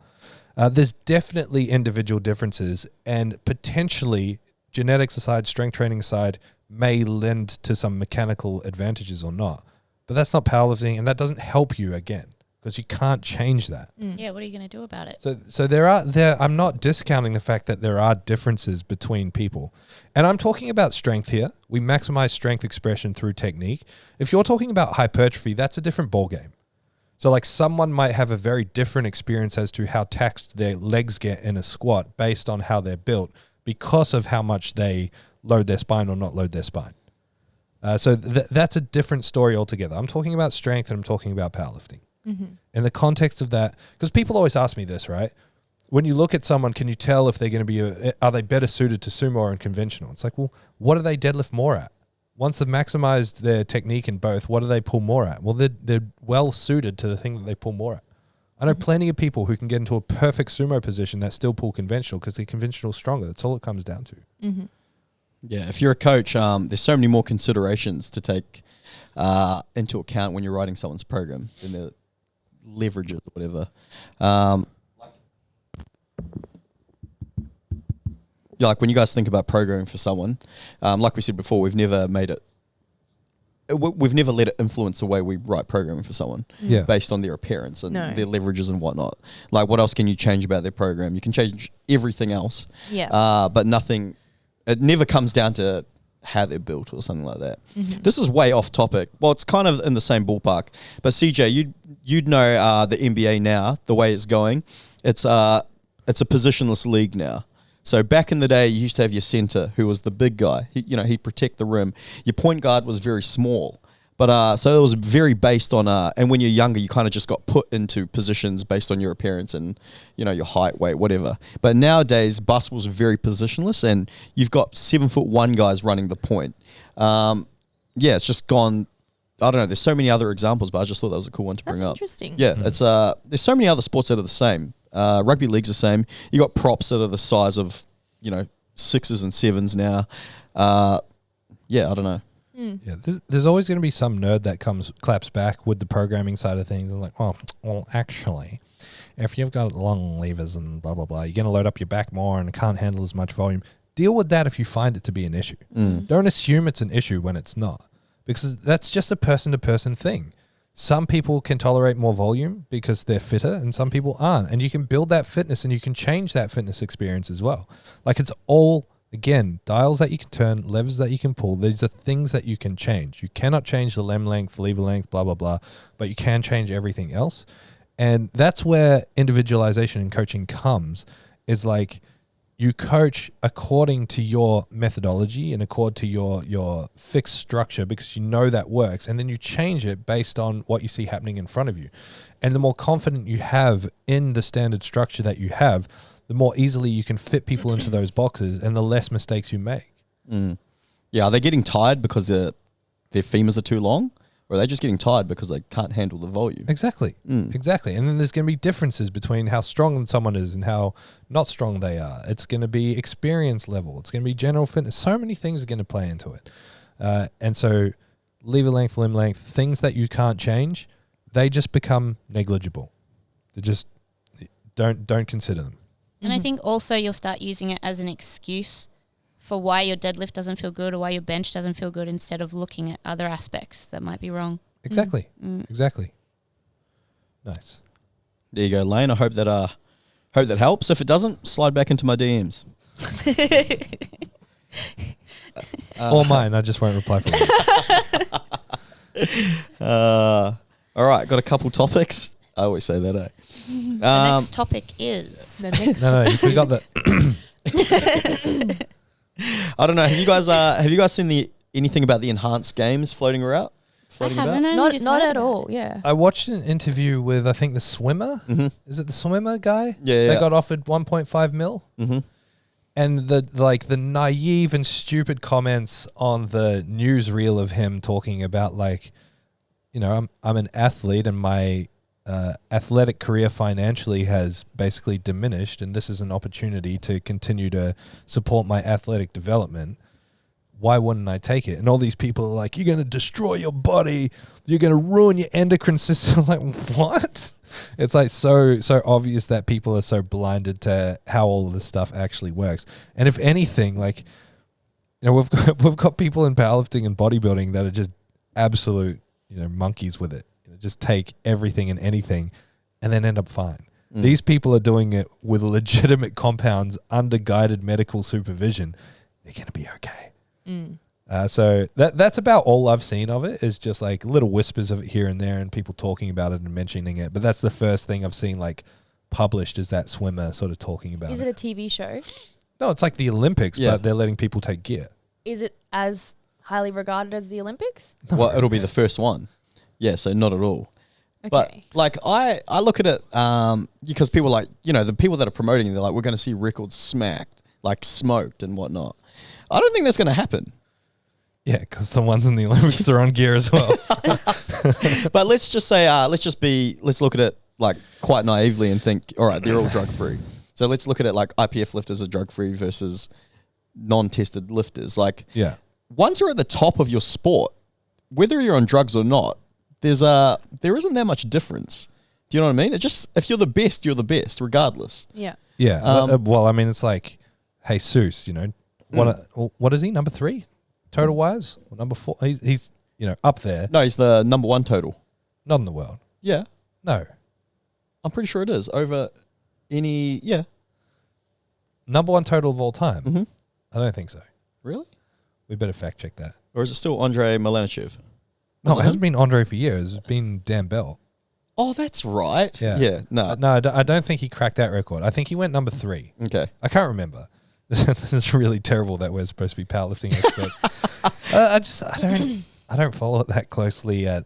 There's definitely individual differences, and potentially genetics aside, strength training aside, may lend to some mechanical advantages or not. But that's not powerlifting, and that doesn't help you again because you can't change that. Yeah, what are you going to do about it? So I'm not discounting the fact that there are differences between people. And I'm talking about strength here. We maximize strength expression through technique. If you're talking about hypertrophy, that's a different ballgame. So like someone might have a very different experience as to how taxed their legs get in a squat based on how they're built because of how much they load their spine or not load their spine. So that's a different story altogether. I'm talking about strength and I'm talking about powerlifting. Mm-hmm. In the context of that, because people always ask me this, right? When you look at someone, can you tell if they're going to be, are they better suited to sumo or in conventional? It's like, well, what do they deadlift more at? Once they've maximized their technique in both, what do they pull more at? Well, they're well suited to the thing that they pull more at. I know plenty of people who can get into a perfect sumo position that still pull conventional because the conventional is stronger. That's all it comes down to. Mm-hmm. Yeah, if you're a coach, there's so many more considerations to take into account when you're writing someone's program than the leverages or whatever. Like when you guys think about programming for someone, like we said before, we've never let it influence the way we write programming for someone based on their appearance and their leverages and whatnot. Like, what else can you change about their program? You can change everything else, but nothing. It never comes down to how they're built or something like that. Mm-hmm. This is way off topic. Well, it's kind of in the same ballpark. But CJ, you'd know the NBA now, the way it's going. It's a positionless league now. So back in the day, you used to have your center, who was the big guy. He'd protect the rim. Your point guard was very small. But so it was very based on, and when you're younger, you kind of just got put into positions based on your appearance and, your height, weight, whatever. But nowadays, basketball's very positionless, and you've got 7'1" guys running the point. It's just gone. I don't know. There's so many other examples, but I just thought that was a cool one to bring up. That's interesting. Yeah, it's there's so many other sports that are the same. Rugby league's the same. You got props that are the size of 6s and 7s now. I don't know. Yeah, there's always going to be some nerd that claps back with the programming side of things and like, well, actually, if you've got long levers and blah, blah, blah, you're going to load up your back more and can't handle as much volume. Deal with that if you find it to be an issue. Don't assume it's an issue when it's not, because that's just a person-to-person thing. Some people can tolerate more volume because they're fitter and some people aren't. And you can build that fitness and you can change that fitness experience as well. Like, it's all... Again, dials that you can turn, levers that you can pull. These are things that you can change. You cannot change the lem length, lever length, blah, blah, blah, but you can change everything else. And that's where individualization in coaching comes, is like you coach according to your methodology and according to your fixed structure because you know that works. And then you change it based on what you see happening in front of you. And the more confident you have in the standard structure that you have, the more easily you can fit people into those boxes and the less mistakes you make. Yeah, are they getting tired because their femurs are too long? Or are they just getting tired because they can't handle the volume? Exactly. Exactly. And then there's going to be differences between how strong someone is and how not strong they are. It's going to be experience level. It's going to be general fitness. So many things are going to play into it. And so lever length, limb length, things that you can't change, they just become negligible. They just don't consider them. And I think also you'll start using it as an excuse for why your deadlift doesn't feel good or why your bench doesn't feel good, instead of looking at other aspects that might be wrong. Exactly. Exactly. Nice. There you go, Lane. I hope that helps. If it doesn't, slide back into my DMs. Or mine. I just won't reply for you. All right, got a couple topics. I always say that, The next topic is... No, you forgot that. I don't know. Have you guys seen anything about the enhanced games floating around? Not at all. Yeah. I watched an interview with, I think, the swimmer. Mm-hmm. Is it the swimmer guy? Yeah. They got offered 1.5 mil. Mm-hmm. And the naive and stupid comments on the newsreel of him talking about I'm an athlete and my athletic career financially has basically diminished, and this is an opportunity to continue to support my athletic development. Why wouldn't I take it? And all these people are like, you're going to destroy your body. You're going to ruin your endocrine system. Like, what? It's like so obvious that people are so blinded to how all of this stuff actually works. And if anything, we've got people in powerlifting and bodybuilding that are just absolute, monkeys with it. Just take everything and anything and then end up fine. These people are doing it with legitimate compounds under guided medical supervision. They're going to be okay. So that's about all I've seen of it, is just like little whispers of it here and there and people talking about it and mentioning it. But that's the first thing I've seen published, is that swimmer sort of talking about it. Is it a TV show? No, it's like the Olympics, but they're letting people take gear. Is it as highly regarded as the Olympics? Well, it'll be the first one. Yeah, so not at all. Okay. But I look at it because people the people that are promoting it, they're like, we're going to see records smacked, smoked and whatnot. I don't think that's going to happen. Yeah, because the ones in the Olympics are on gear as well. But let's just say, let's look at it quite naively and think, all right, they're all drug free. So let's look at it like IPF lifters are drug free versus non-tested lifters. Like, Yeah. once you're at the top of your sport, whether you're on drugs or not, there isn't that much difference. Do you know what I mean? It just, if you're the best, you're the best, regardless. Yeah. Yeah. Well, I mean, it's like Jesus, you know, what is he? Number 3 total wise? Or number 4? He's up there. No, he's the number 1 total. Not in the world. Yeah. No. I'm pretty sure it is. Over any, yeah. Number 1 total of all time? Mm-hmm. I don't think so. Really? We better fact check that. Or is it still Andrei Milanichev? No, it hasn't been Andre for years. It's been Dan Bell. Oh, that's right. Yeah. Yeah, no. No, I don't think he cracked that record. I think he went number 3. Okay. I can't remember. This is really terrible that we're supposed to be powerlifting experts. I don't follow it that closely yet.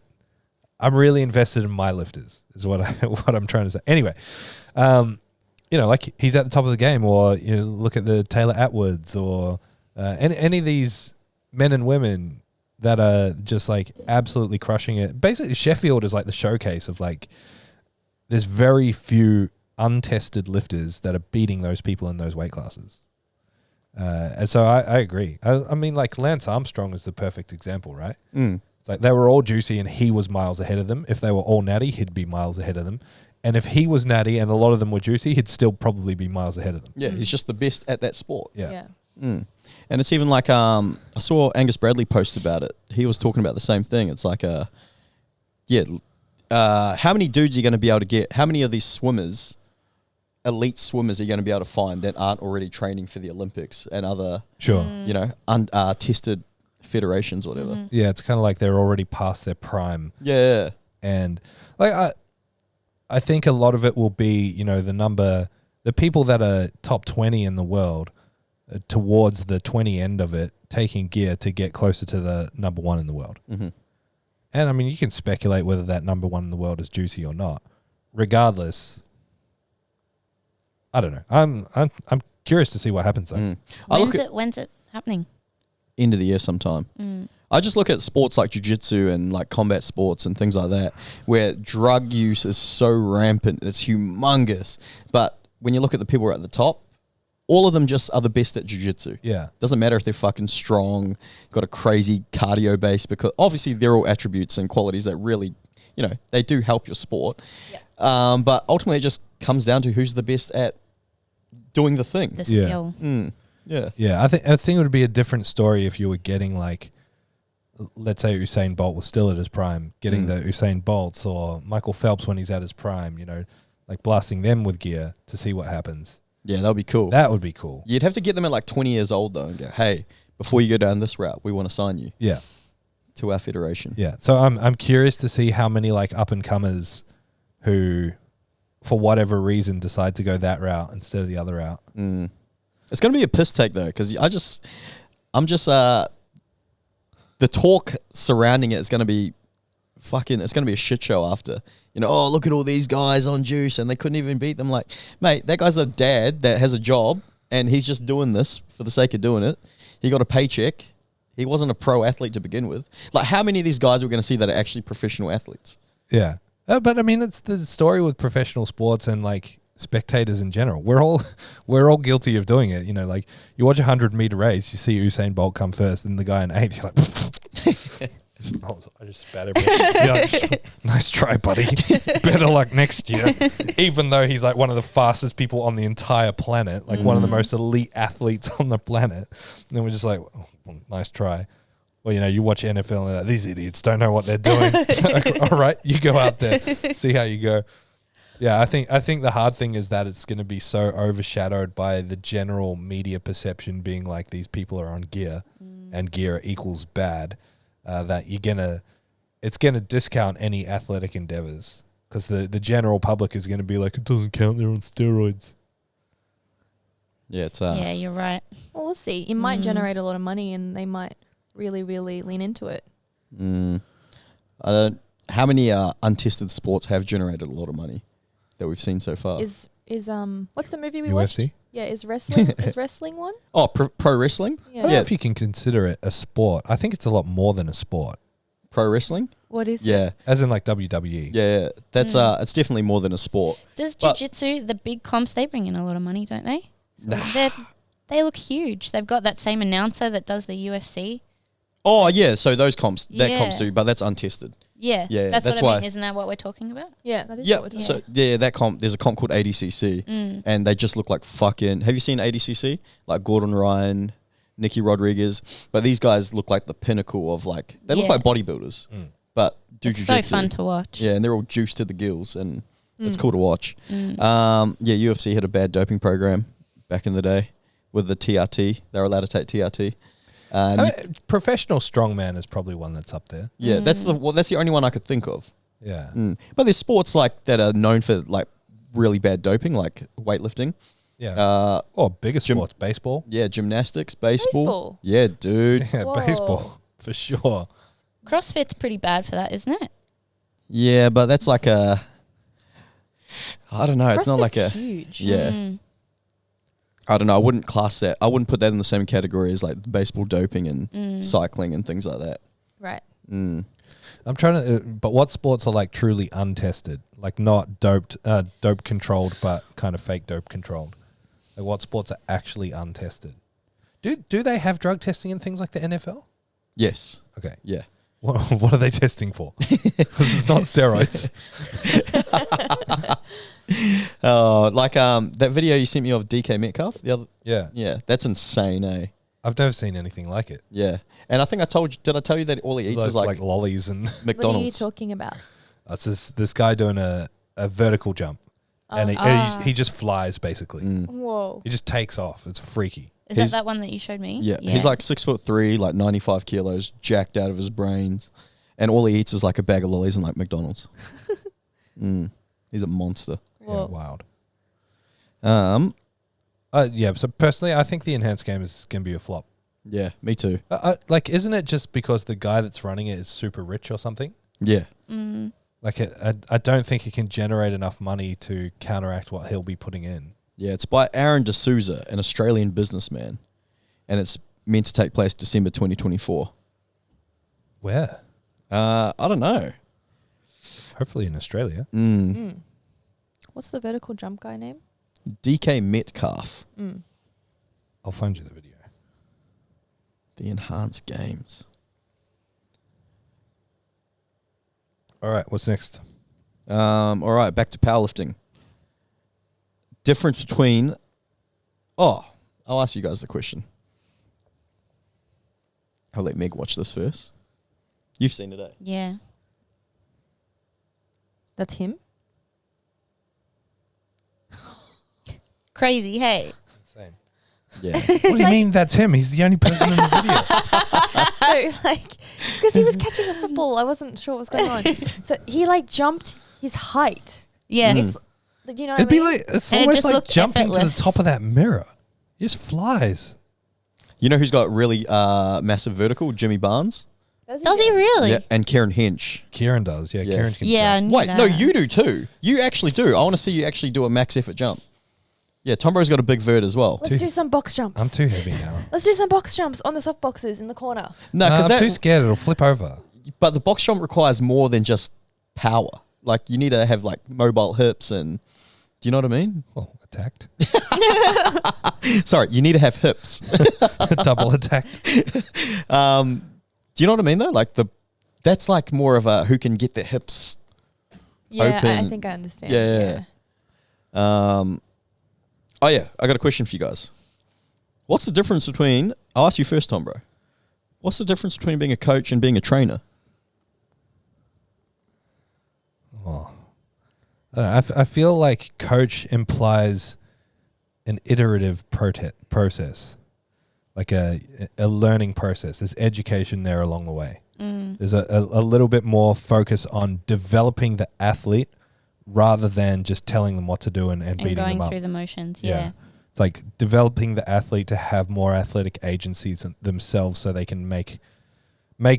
I'm really invested in my lifters, is what I'm trying to say. Anyway, like he's at the top of the game, or look at the Taylor Atwoods, or any of these men and women that are just like absolutely crushing it. Basically, Sheffield is like the showcase of like, there's very few untested lifters that are beating those people in those weight classes. And so I agree. I mean, like Lance Armstrong is the perfect example, right? Mm. It's like they were all juicy and he was miles ahead of them. If they were all natty, he'd be miles ahead of them. And if he was natty and a lot of them were juicy, he'd still probably be miles ahead of them. Yeah, he's just the best at that sport. Yeah. Mm. And it's even like, I saw Angus Bradley post about it. He was talking about the same thing. It's like, how many dudes are you going to be able to get? How many of these swimmers, elite swimmers, are you going to be able to find that aren't already training for the Olympics and other, tested federations or whatever? Yeah, it's kind of like they're already past their prime. Yeah. And like I think a lot of it will be, the people that are top 20 in the world towards the 20 end of it, taking gear to get closer to the number 1 in the world. Mm-hmm. And I mean, you can speculate whether that number 1 in the world is juicy or not. Regardless, I don't know. I'm curious to see what happens though. When's it happening? End of the year sometime. I just look at sports like jiu-jitsu and like combat sports and things like that, where drug use is so rampant, it's humongous. But when you look at the people who are at the top, all of them just are the best at jiu-jitsu. Yeah. Doesn't matter if they're fucking strong, got a crazy cardio base, because obviously they're all attributes and qualities that really, they do help your sport. Yeah. But ultimately it just comes down to who's the best at doing the thing. The skill. Yeah. Yeah. I think it would be a different story if you were getting like, let's say Usain Bolt was still at his prime, getting the Usain Bolts, or Michael Phelps when he's at his prime, like blasting them with gear to see what happens. Yeah, that would be cool. That would be cool. You'd have to get them at like 20 years old though and go, hey, before you go down this route, we want to sign you. Yeah. To our federation. Yeah. So I'm curious to see how many like up and comers who, for whatever reason, decide to go that route instead of the other route. It's going to be a piss take though, because the talk surrounding it is going to be it's going to be a shit show after. Oh, look at all these guys on juice and they couldn't even beat them. Like, mate, that guy's a dad that has a job and he's just doing this for the sake of doing it. He got a paycheck. He wasn't a pro athlete to begin with. Like, how many of these guys are we going to see that are actually professional athletes? Yeah. But I mean, it's the story with professional sports and like spectators in general. We're all guilty of doing it. Like you watch a 100-meter race, you see Usain Bolt come first and the guy in 8th, you're like, I just spat everything. Nice try, buddy. Better luck next year. Even though he's like one of the fastest people on the entire planet, like one of the most elite athletes on the planet. And then we're just like, nice try. Well, you watch NFL and like, these idiots don't know what they're doing. All right, you go out there, see how you go. Yeah, I think the hard thing is that it's going to be so overshadowed by the general media perception being like these people are on gear and gear equals bad. That it's gonna discount any athletic endeavors because the general public is gonna be like, it doesn't count, they're on steroids. Yeah, it's yeah, you're right. Well, we'll see. It might generate a lot of money, and they might really, really lean into it. How many untested sports have generated a lot of money that we've seen so far? Is what's the movie we UFC? watched? Yeah, is wrestling one? Oh, pro wrestling? Yeah. I don't know if you can consider it a sport. I think it's a lot more than a sport. Pro wrestling? What is it? Yeah. As in like WWE. Yeah. That's it's definitely more than a sport. Does jiu-jitsu, the big comps, they bring in a lot of money, don't they? Nah. They look huge. They've got that same announcer that does the UFC. Oh yeah, so those comps, that Yeah. comps do, but that's untested. Yeah, Yeah, that's that's what I why- mean. Isn't that what we're talking about? Yeah, that is Yeah, what we're so that comp, there's a comp called ADCC, Mm. and they just look like fucking. Have you seen ADCC? Like Gordon Ryan, Nicky Rodriguez, but these guys look like the pinnacle of like they look Yeah. like bodybuilders, but do It's so jiu-jitsu. fun to watch. Yeah, and they're all juiced to the gills, and it's Mm. cool to watch. Yeah, UFC had a bad doping program back in the day with the TRT. They were allowed to take TRT. Professional strongman is probably one that's up there. Yeah, that's the only one I could think of. Yeah. But there's sports like that are known for like really bad doping, like weightlifting. Yeah. Bigger sports, baseball. Yeah, gymnastics, baseball. Baseball? Yeah, dude. Yeah, Whoa. baseball for sure. CrossFit's pretty bad for that, isn't it? Yeah, but that's like a. I don't know. It's not like a. CrossFit's huge. Yeah. Mm. I don't know. I wouldn't class that. I wouldn't put that in the same category as like baseball doping and cycling and things like that. Right. Mm. I'm trying to, but what sports are like truly untested, like not dope controlled, but kind of fake dope controlled? Like what sports are actually untested? Do they have drug testing in things like the NFL? Yes. Okay. Yeah. What are they testing for? Because it's not steroids. Like that video you sent me of DK Metcalf. Yeah. Yeah, that's insane, eh? I've never seen anything like it. Yeah, and I think I told you. Did I tell you that all he eats Those is like lollies and What are you McDonald's? talking about? it's this guy doing a vertical jump, and he just flies basically. Whoa. He just takes off. It's freaky. Is He's- that one that you showed me? Yeah, he's like 6'3", like 95 kilos, jacked out of his brains, and all he eats is like a bag of lollies and like McDonald's. He's a monster. Yeah, Whoa. wild. Um, Yeah. So personally, I think the enhanced game is gonna be a flop. yeah, me too. Like, isn't it just because the guy that's running it is super rich or something? Yeah, Mm. Like, I don't think it can generate enough money to counteract what he'll be putting in. yeah. It's by Aaron D'Souza, an Australian businessman, and it's meant to take place December 2024. Where? I don't know. Hopefully in Australia. What's the vertical jump guy name? DK Metcalf, I'll find you the video. the enhanced games. All right. What's next? All right, back to powerlifting. Difference between. Oh, I'll ask you guys the question. I'll let Meg watch this first. You've seen it, eh? Yeah. That's him? Crazy, hey. Insane. Yeah. What do you mean that's him? He's the only person in the video. So, like, because he was catching a football, I wasn't sure what was going on. So he like jumped his height. Yeah. It's, you know what It'd I be mean? like it's And it almost just like looked jumping to the effortless. top of that mirror. He just flies. You know who's got really massive vertical? Jimmy Barnes. Does he really? Yeah, and Kieran Hinch. Kieran does. Yeah, Yeah. Kieran can Yeah, I jump. knew Wait, that. no, you do too. You actually do. I want to see you actually do a max effort jump. Yeah, Tombo's got a big vert as well. Let's do some box jumps. I'm too heavy now. Let's do some box jumps on the soft boxes in the corner. No, I'm because too scared. It'll flip over. but the box jump requires more than just power. Like you need to have like mobile hips and. Do you know what I mean? Oh, attacked. Sorry, you need to have hips. Double attacked. Do you know what I mean though? Like that's like more of a who can get their hips. Yeah, I Open. think I understand. Yeah. Oh yeah, I got a question for you guys. What's the difference between? I'll ask you first, Tom, bro. What's the difference between being a coach and being a trainer? Oh. I feel like coach implies an iterative process, like a learning process. There's education there along the way. There's a little bit more focus on developing the athlete rather than just telling them what to do and beating going them up. through the motions. Yeah. It's like developing the athlete to have more athletic agencies themselves so they can make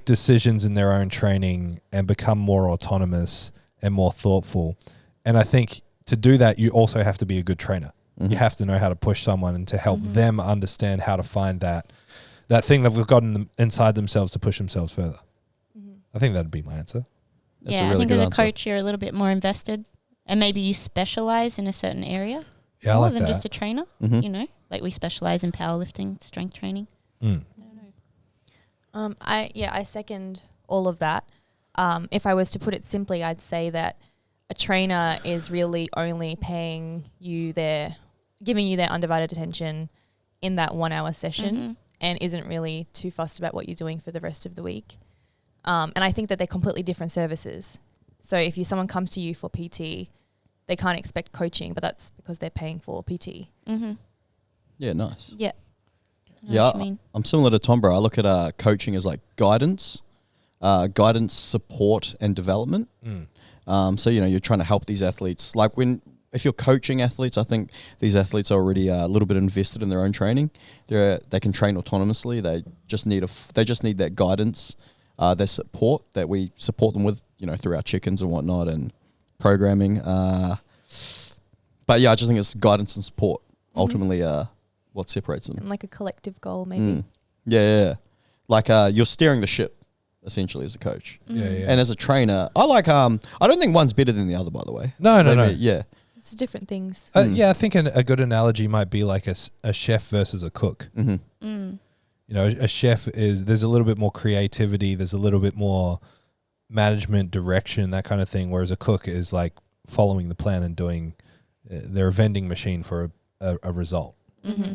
decisions in their own training and become more autonomous and more thoughtful. And I think to do that, you also have to be a good trainer. You have to know how to push someone and to help them understand how to find that thing they've got inside themselves to push themselves further. I think that'd be my answer. That's a I really think good as a answer. coach, you're a little bit more invested, and maybe you specialize in a certain area. Yeah, I more like than that. just a trainer. Mhm. You know, like we specialize in powerlifting, strength training. Mm. I don't know. I second all of that. If I was to put it simply, I'd say that a trainer is really only giving you their undivided attention in that 1 hour session Mhm. and isn't really too fussed about what you're doing for the rest of the week. And I think that they're completely different services. So if someone comes to you for PT, they can't expect coaching, but that's because they're paying for PT. Mhm. Yeah, nice. Yeah. I know Yeah, what you mean. I'm similar to Tom, bro. I look at coaching as like guidance, support, and development. So you're trying to help these athletes. Like if you're coaching athletes, I think these athletes are already a little bit invested in their own training. They can train autonomously. They just need that guidance, their support that we support them with, through our chickens and whatnot and programming. But yeah, I just think it's guidance and support ultimately what separates them. And like a collective goal, maybe. Yeah. Like you're steering the ship essentially as a coach. Yeah, yeah. And as a trainer, I like I don't think one's better than the other, by the way. No. Yeah. It's different things. Yeah, I think a good analogy might be like a chef versus a cook. Mm-hmm. A chef there's a little bit more creativity, there's a little bit more management direction, that kind of thing, whereas a cook is like following the plan and doing they're a vending machine for a result. Mm-hmm.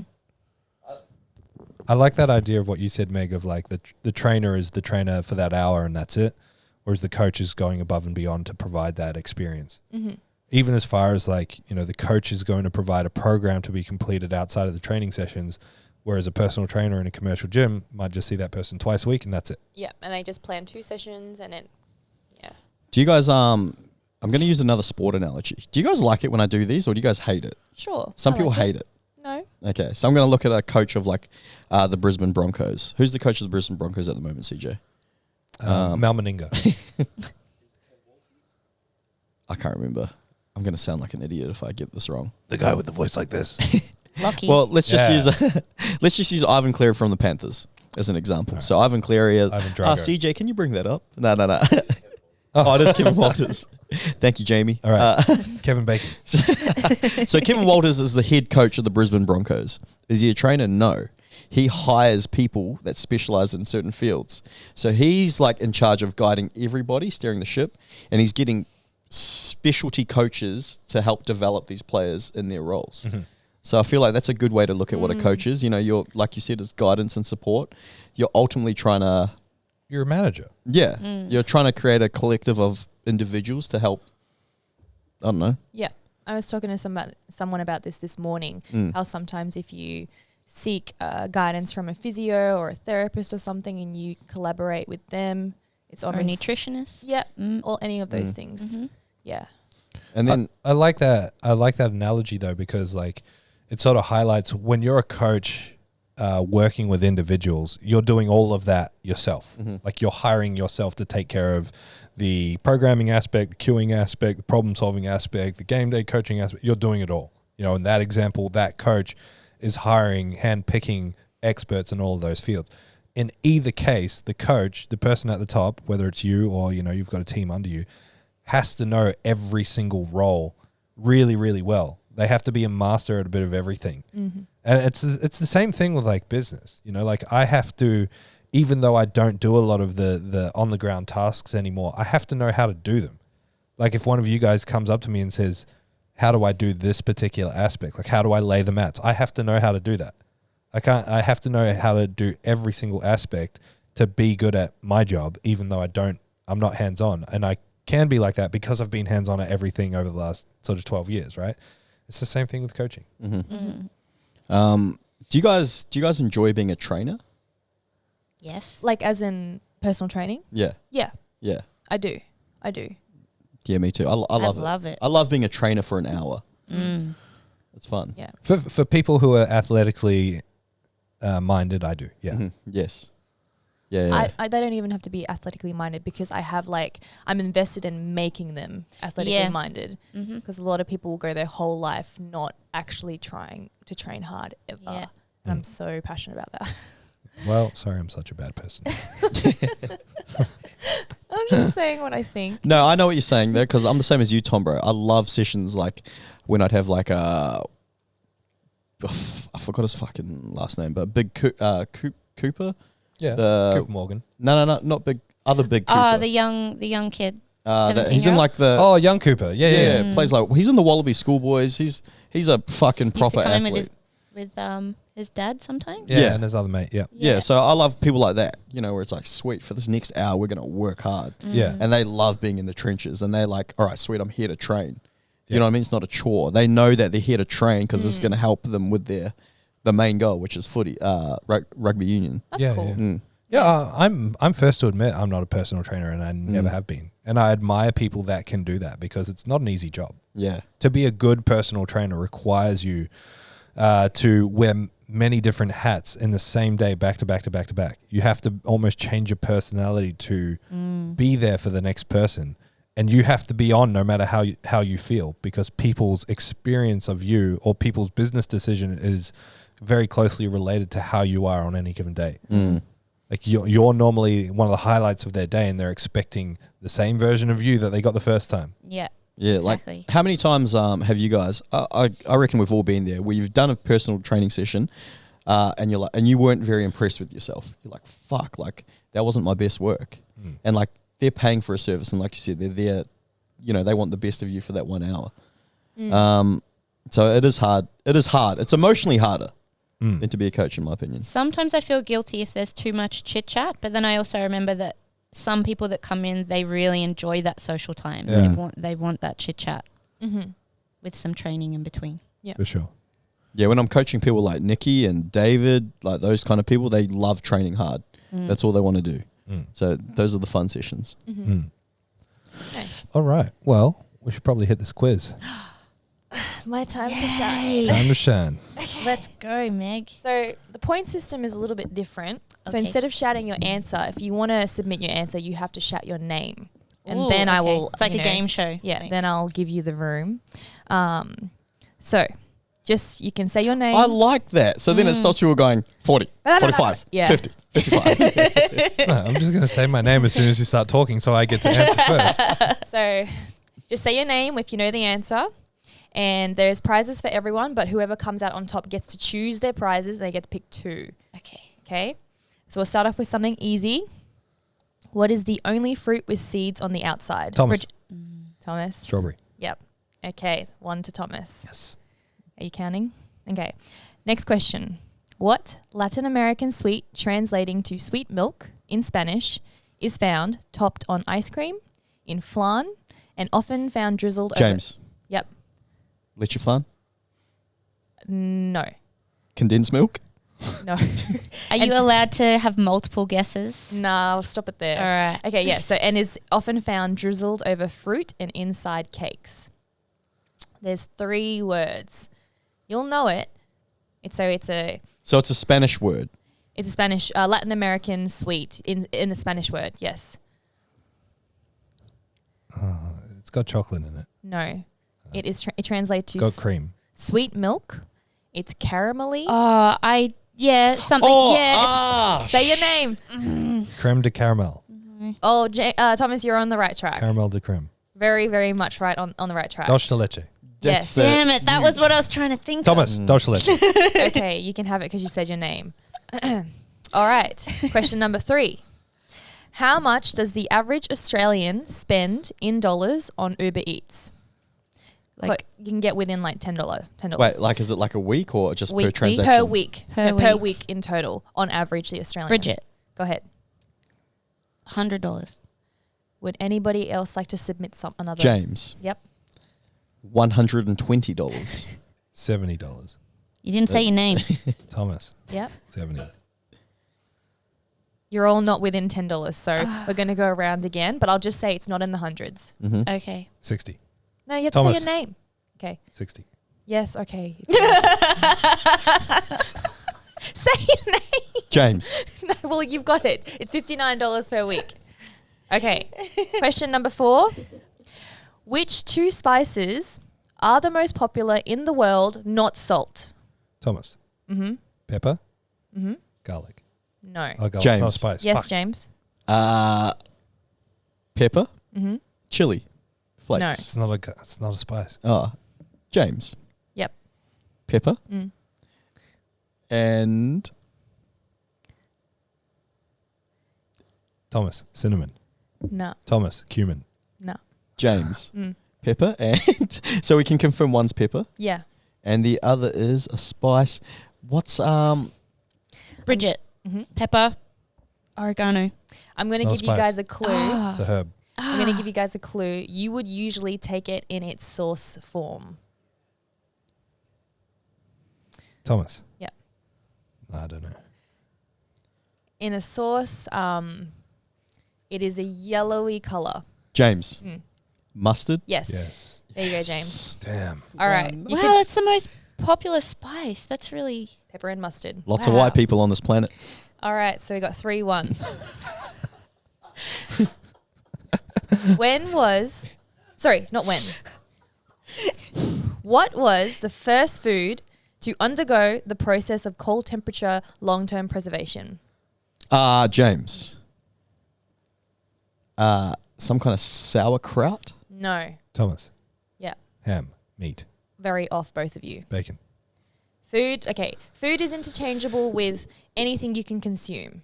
I like that idea of what you said, Meg, of like the trainer is the trainer for that hour and that's it, whereas the coach is going above and beyond to provide that experience. Mm-hmm. Even as far as like, the coach is going to provide a program to be completed outside of the training sessions, whereas a personal trainer in a commercial gym might just see that person twice a week and that's it. Yeah, and they just plan 2 sessions and then, yeah. Do you guys I'm going to use another sport analogy. Do you guys like it when I do these, or do you guys hate it? Sure. Some I people like hate it. No. Okay, so I'm going to look at a coach of like the Brisbane Broncos. Who's the coach of the Brisbane Broncos at the moment, CJ? Mal Meninga. I can't remember. I'm going to sound like an idiot if I get this wrong. The guy with the voice like this. Lucky. Well, let's just Yeah. use Ivan Cleary from the Panthers as an example. All right. So Ivan Cleary. Ivan Drago. CJ, can you bring that up? No. Oh, it is Kevin Walters. Thank you, Jamie. All right. Kevin Bacon. So Kevin Walters is the head coach of the Brisbane Broncos. Is he a trainer? No. He hires people that specialize in certain fields. So he's like in charge of guiding everybody, steering the ship, and he's getting specialty coaches to help develop these players in their roles. Mm-hmm. So I feel like that's a good way to look at what a coach is. You're, like you said, it's guidance and support. You're ultimately trying to... You're a manager. Yeah. You're trying to create a collective of individuals to help, I don't know. Yeah. I was talking to someone about this morning, how sometimes if you seek guidance from a physio or a therapist or something and you collaborate with them, it's or a almost... nutritionist. Yeah, or any of those things. Mm-hmm. Yeah. And then... I like that. I like that analogy though, because like it sort of highlights when you're a coach working with individuals, you're doing all of that yourself. Like you're hiring yourself to take care of the programming aspect, the queuing aspect, the problem solving aspect, the game day coaching aspect. You're doing it all. In that example, that coach is hiring, hand-picking experts in all of those fields. In either case, the coach, the person at the top, whether it's you or, you've got a team under you, has to know every single role really, really well. They have to be a master at a bit of everything. Mm-hmm. And it's the same thing with like business. Like I have to, even though I don't do a lot of the on the ground tasks anymore, I have to know how to do them. Like if one of you guys comes up to me and says, how do I do this particular aspect? Like how do I lay the mats? I have to know how to do that. I have to know how to do every single aspect to be good at my job, even though I'm not hands-on. And I can be like that because I've been hands-on at everything over the last sort of 12 years, right? It's the same thing with coaching. Do you guys enjoy being a trainer? Yes. Like as in personal training? Yeah. Yeah, Yeah. I do. Yeah, me too. I love it. I love being a trainer for an hour. It's fun. Yeah. For people who are athletically minded, I do. Yeah. Mm-hmm. Yes. Yeah. They don't even have to be athletically minded because I'm invested in making them athletically minded. Because a lot of people will go their whole life not actually trying to train hard ever. Yeah. And I'm so passionate about that. Well, sorry, I'm such a bad person. I'm just saying what I think. No, I know what you're saying there because I'm the same as you, Tom, bro. I love sessions like when I'd have like I forgot his fucking last name, but Big Cooper. Yeah. The- Cooper Morgan. No, not Big. Other Big Cooper. Oh, the young kid. He's in like the. Oh, young Cooper. Yeah. Plays like he's in the Wallaby Schoolboys. He's a fucking Used proper to come in athlete. with his dad sometimes. Yeah, Yeah. and his other mate. Yeah. Yeah, so I love people like that, where it's like, sweet, for this next hour, we're going to work hard. Yeah. And they love being in the trenches. And they're like, all right, sweet, I'm here to train. Yeah. You know what I mean? It's not a chore. They know that they're here to train because it's going to help them with the main goal, which is footy, rugby union. That's Yeah, cool. yeah. Mm. Yeah, I'm first to admit I'm not a personal trainer, and I never have been. And I admire people that can do that because it's not an easy job. Yeah. To be a good personal trainer requires you to wear many different hats in the same day, back to back to back to back. You have to almost change your personality to be there for the next person. And you have to be on no matter how you feel, because people's experience of you or people's business decision is very closely related to how you are on any given day. Mm. Like you're normally one of the highlights of their day, and they're expecting the same version of you that they got the first time. Yeah. Yeah, Exactly. like how many times have you guys? I reckon we've all been there where you've done a personal training session, and you're like, and you weren't very impressed with yourself. You're like, fuck, like that wasn't my best work, and like they're paying for a service, and like you said, they're there, they want the best of you for that 1 hour. So it is hard. It is hard. It's emotionally harder than to be a coach, in my opinion. Sometimes I feel guilty if there's too much chit chat, but then I also remember that some people that come in, they really enjoy that social time. Yeah. They want that chit chat with some training in between. For sure. Yeah, when I'm coaching people like Nikki and David, like those kind of people, they love training hard. That's all they want to do. So those are the fun sessions. Nice. All right. Well, we should probably hit this quiz. My time to shine. Time to shine. Let's go, Meg. So the point system is a little bit different. So Okay. instead of shouting your answer, if you want to submit your answer, you have to shout your name. And Ooh, then I okay. will... It's like you a know, game show. Yeah, then I'll give you the room. So just, you can say your name. I like that. So then it stops people going 40, No. 45, Yeah. 50, 55. No, I'm just going to say my name as soon as you start talking so I get to answer first. So just say your name if you know the answer. And there's prizes for everyone, but whoever comes out on top gets to choose their prizes. They get to pick 2. Okay. So we'll start off with something easy. What is the only fruit with seeds on the outside? Thomas. Thomas. Strawberry. Yep. Okay. 1 to Thomas. Yes. Are you counting? Okay. Next question. What Latin American sweet translating to sweet milk in Spanish is found topped on ice cream, in flan, and often found drizzled James. Yep. Leche flan? No. Condensed milk? No. Are you allowed to have multiple guesses? No, I'll stop it there. All right. Okay, yeah. So, and is often found drizzled over fruit and inside cakes. There's 3 words. You'll know it. It's a Spanish word. It's a Spanish, Latin American sweet in a Spanish word. Yes. It's got chocolate in it. No. It is. It translates to Got cream. sweet milk. It's caramelly. Something. Say your name. Creme de caramel. Oh, Thomas, you're on the right track. Caramel de creme. Very, very much right on the right track. Dulce de leche. Yes. Damn it! That was what I was trying to think. Thomas, dulce de leche. Okay, you can have it because you said your name. All right. Question number 3. How much does the average Australian spend in dollars on Uber Eats? Like you can get within like $10. Wait, like is it like a week or just per Weekly? transaction? Per week. Per Per week. week in total on average the Australian. Bridget, Go ahead. $100. Would anybody else like to submit another? James. Yep. $120. $70. You didn't say your name. Thomas, Yep. 70. You're all not within $10, so we're going to go around again, but I'll just say it's not in the hundreds. Okay. 60. No, you have Thomas. to say your name. Okay. 60. Yes, okay. Say your name. James. No, well, you've got it. It's $59 per week. Okay. Question number 4. Which 2 spices are the most popular in the world, not salt? Thomas. Mm-hmm. Pepper. Mm-hmm. Garlic. No. Oh, garlic. James. It's not a spice. Yes, Fuck. James. Pepper. Mm-hmm. Chili. Flakes. No. It's not a spice. Oh, James. Yep. Pepper. Mm. And Thomas, cinnamon. No. Thomas, cumin. No. James, Mm. pepper. And so we can confirm one's pepper. Yeah. And the other is a spice. What's Bridget, Mm-hmm. pepper, oregano. I'm going to It's give not you a guys a clue. It's a herb. I'm going to give you guys a clue. You would usually take it in its sauce form. Thomas. Yeah. I don't know. In a sauce, it is a yellowy color. James, Mm. mustard. Yes. Yes. There you go, James. Damn. All right. Wow, You can that's the most popular spice. That's really... pepper and mustard. Lots of Wow. white people on this planet. All right. So we got 3-1. When was... Sorry, not when. What was the first food to undergo the process of cold temperature long-term preservation? James. Some kind of sauerkraut. No. Thomas. Yeah. Ham. Meat. Very off, both of you. Bacon. Food. Okay. Food is interchangeable with anything you can consume.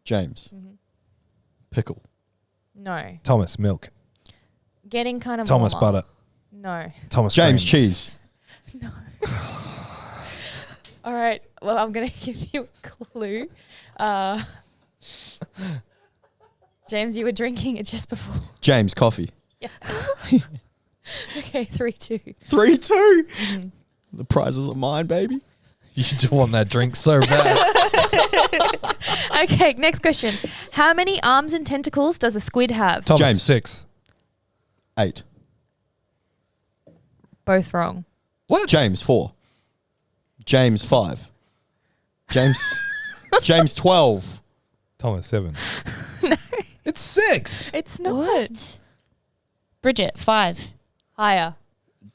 James. Mhm. Pickle. No. Thomas. Milk. Getting kind of Thomas. warmer. Butter. No. Thomas. James. cream. Cheese. All right. Well, I'm going to give you a clue. James, you were drinking it just before. James. Coffee. Okay, 3-2. 3-2. Mhm. The prizes are mine, baby. You just want that drink so bad. Okay, next question. How many arms and tentacles does a squid have? Thomas. James. 6. 8. Both wrong. What? James. 4. James. 5. James. James. 12. Thomas. 7. No. It's 6. It's not. What? Bridget, 5. Higher.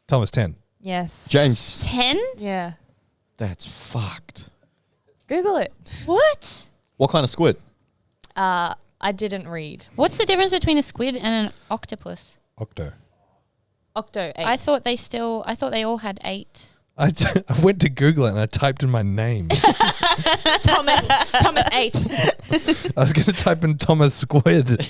Thomas. 10. Yes. James. 10? Yeah. That's fucked. Google it. What? What kind of squid? I didn't read. What's the difference between a squid and an octopus? Octo. Octo 8. I thought they all had 8. I went to Google it and I typed in my name. Thomas 8. I was going to type in Thomas Squid.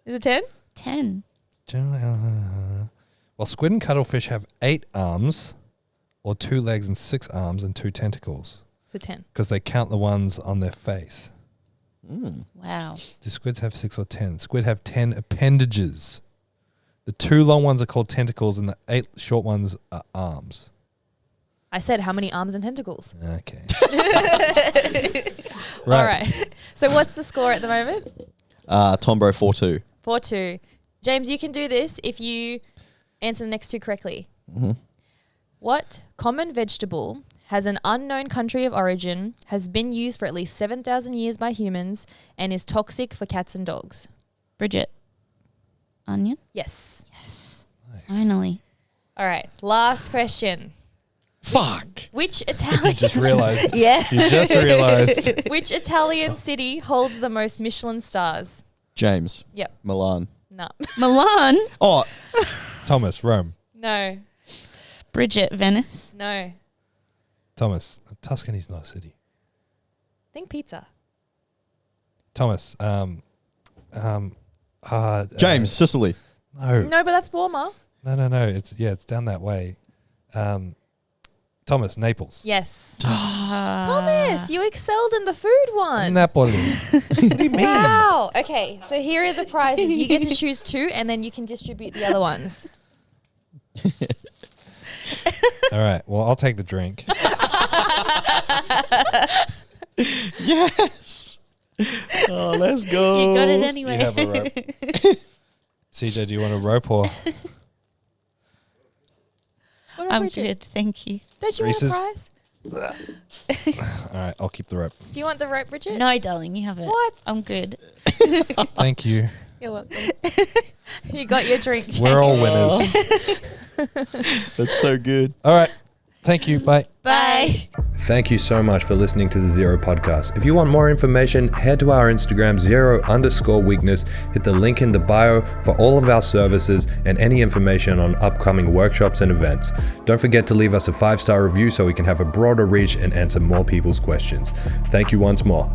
Is it 10? 10. Well, squid and cuttlefish have 8 arms, or 2 legs and 6 arms and 2 tentacles, Is it 10? because they count the ones on their face. Wow. Do squids have 6 or 10? Squid have 10 appendages. The 2 long ones are called tentacles and the 8 short ones are arms. I said how many arms and tentacles. Okay. All right. So what's the score at the moment? Tombro 4-2. 4-2. James, you can do this if you answer the next 2 correctly. Mm-hmm. What common vegetable has an unknown country of origin, has been used for at least 7,000 years by humans, and is toxic for cats and dogs? Bridget. Onion? Yes. Yes. Nice. Finally. All right. Last question. Fuck. Which You Italian just realized. Yeah. You just realized. which Italian city holds the most Michelin stars? James. Yep. Milan. No. Milan. Oh, Thomas, Rome. No. Bridget, Venice. No. Thomas, Tuscany's not a city. Think pizza. Thomas, James, Sicily. No. No, but that's warmer. No. It's down that way. Thomas, Naples. Yes. Ah. Thomas, you excelled in the food one. Napoli. What do you mean? Wow. Okay, so here are the prizes. You get to choose 2 and then you can distribute the other ones. All right. Well, I'll take the drink. Yes. Oh, let's go. You got it You anyway. have a rope. CJ, do you want a rope or What about I'm Bridget? good, thank you. Don't you Reese's? want a prize? all right? I'll keep the rope. Do you want the rope, Bridget? No, darling, you have it. What? I'm good. Thank you. You're welcome. You got your drink. We're all James. winners. That's so good. All right. Thank you. Bye. Bye. Thank you so much for listening to the ZeroW Podcast. If you want more information, head to our Instagram, @zero_weakness. Hit the link in the bio for all of our services and any information on upcoming workshops and events. Don't forget to leave us a 5-star review so we can have a broader reach and answer more people's questions. Thank you once more.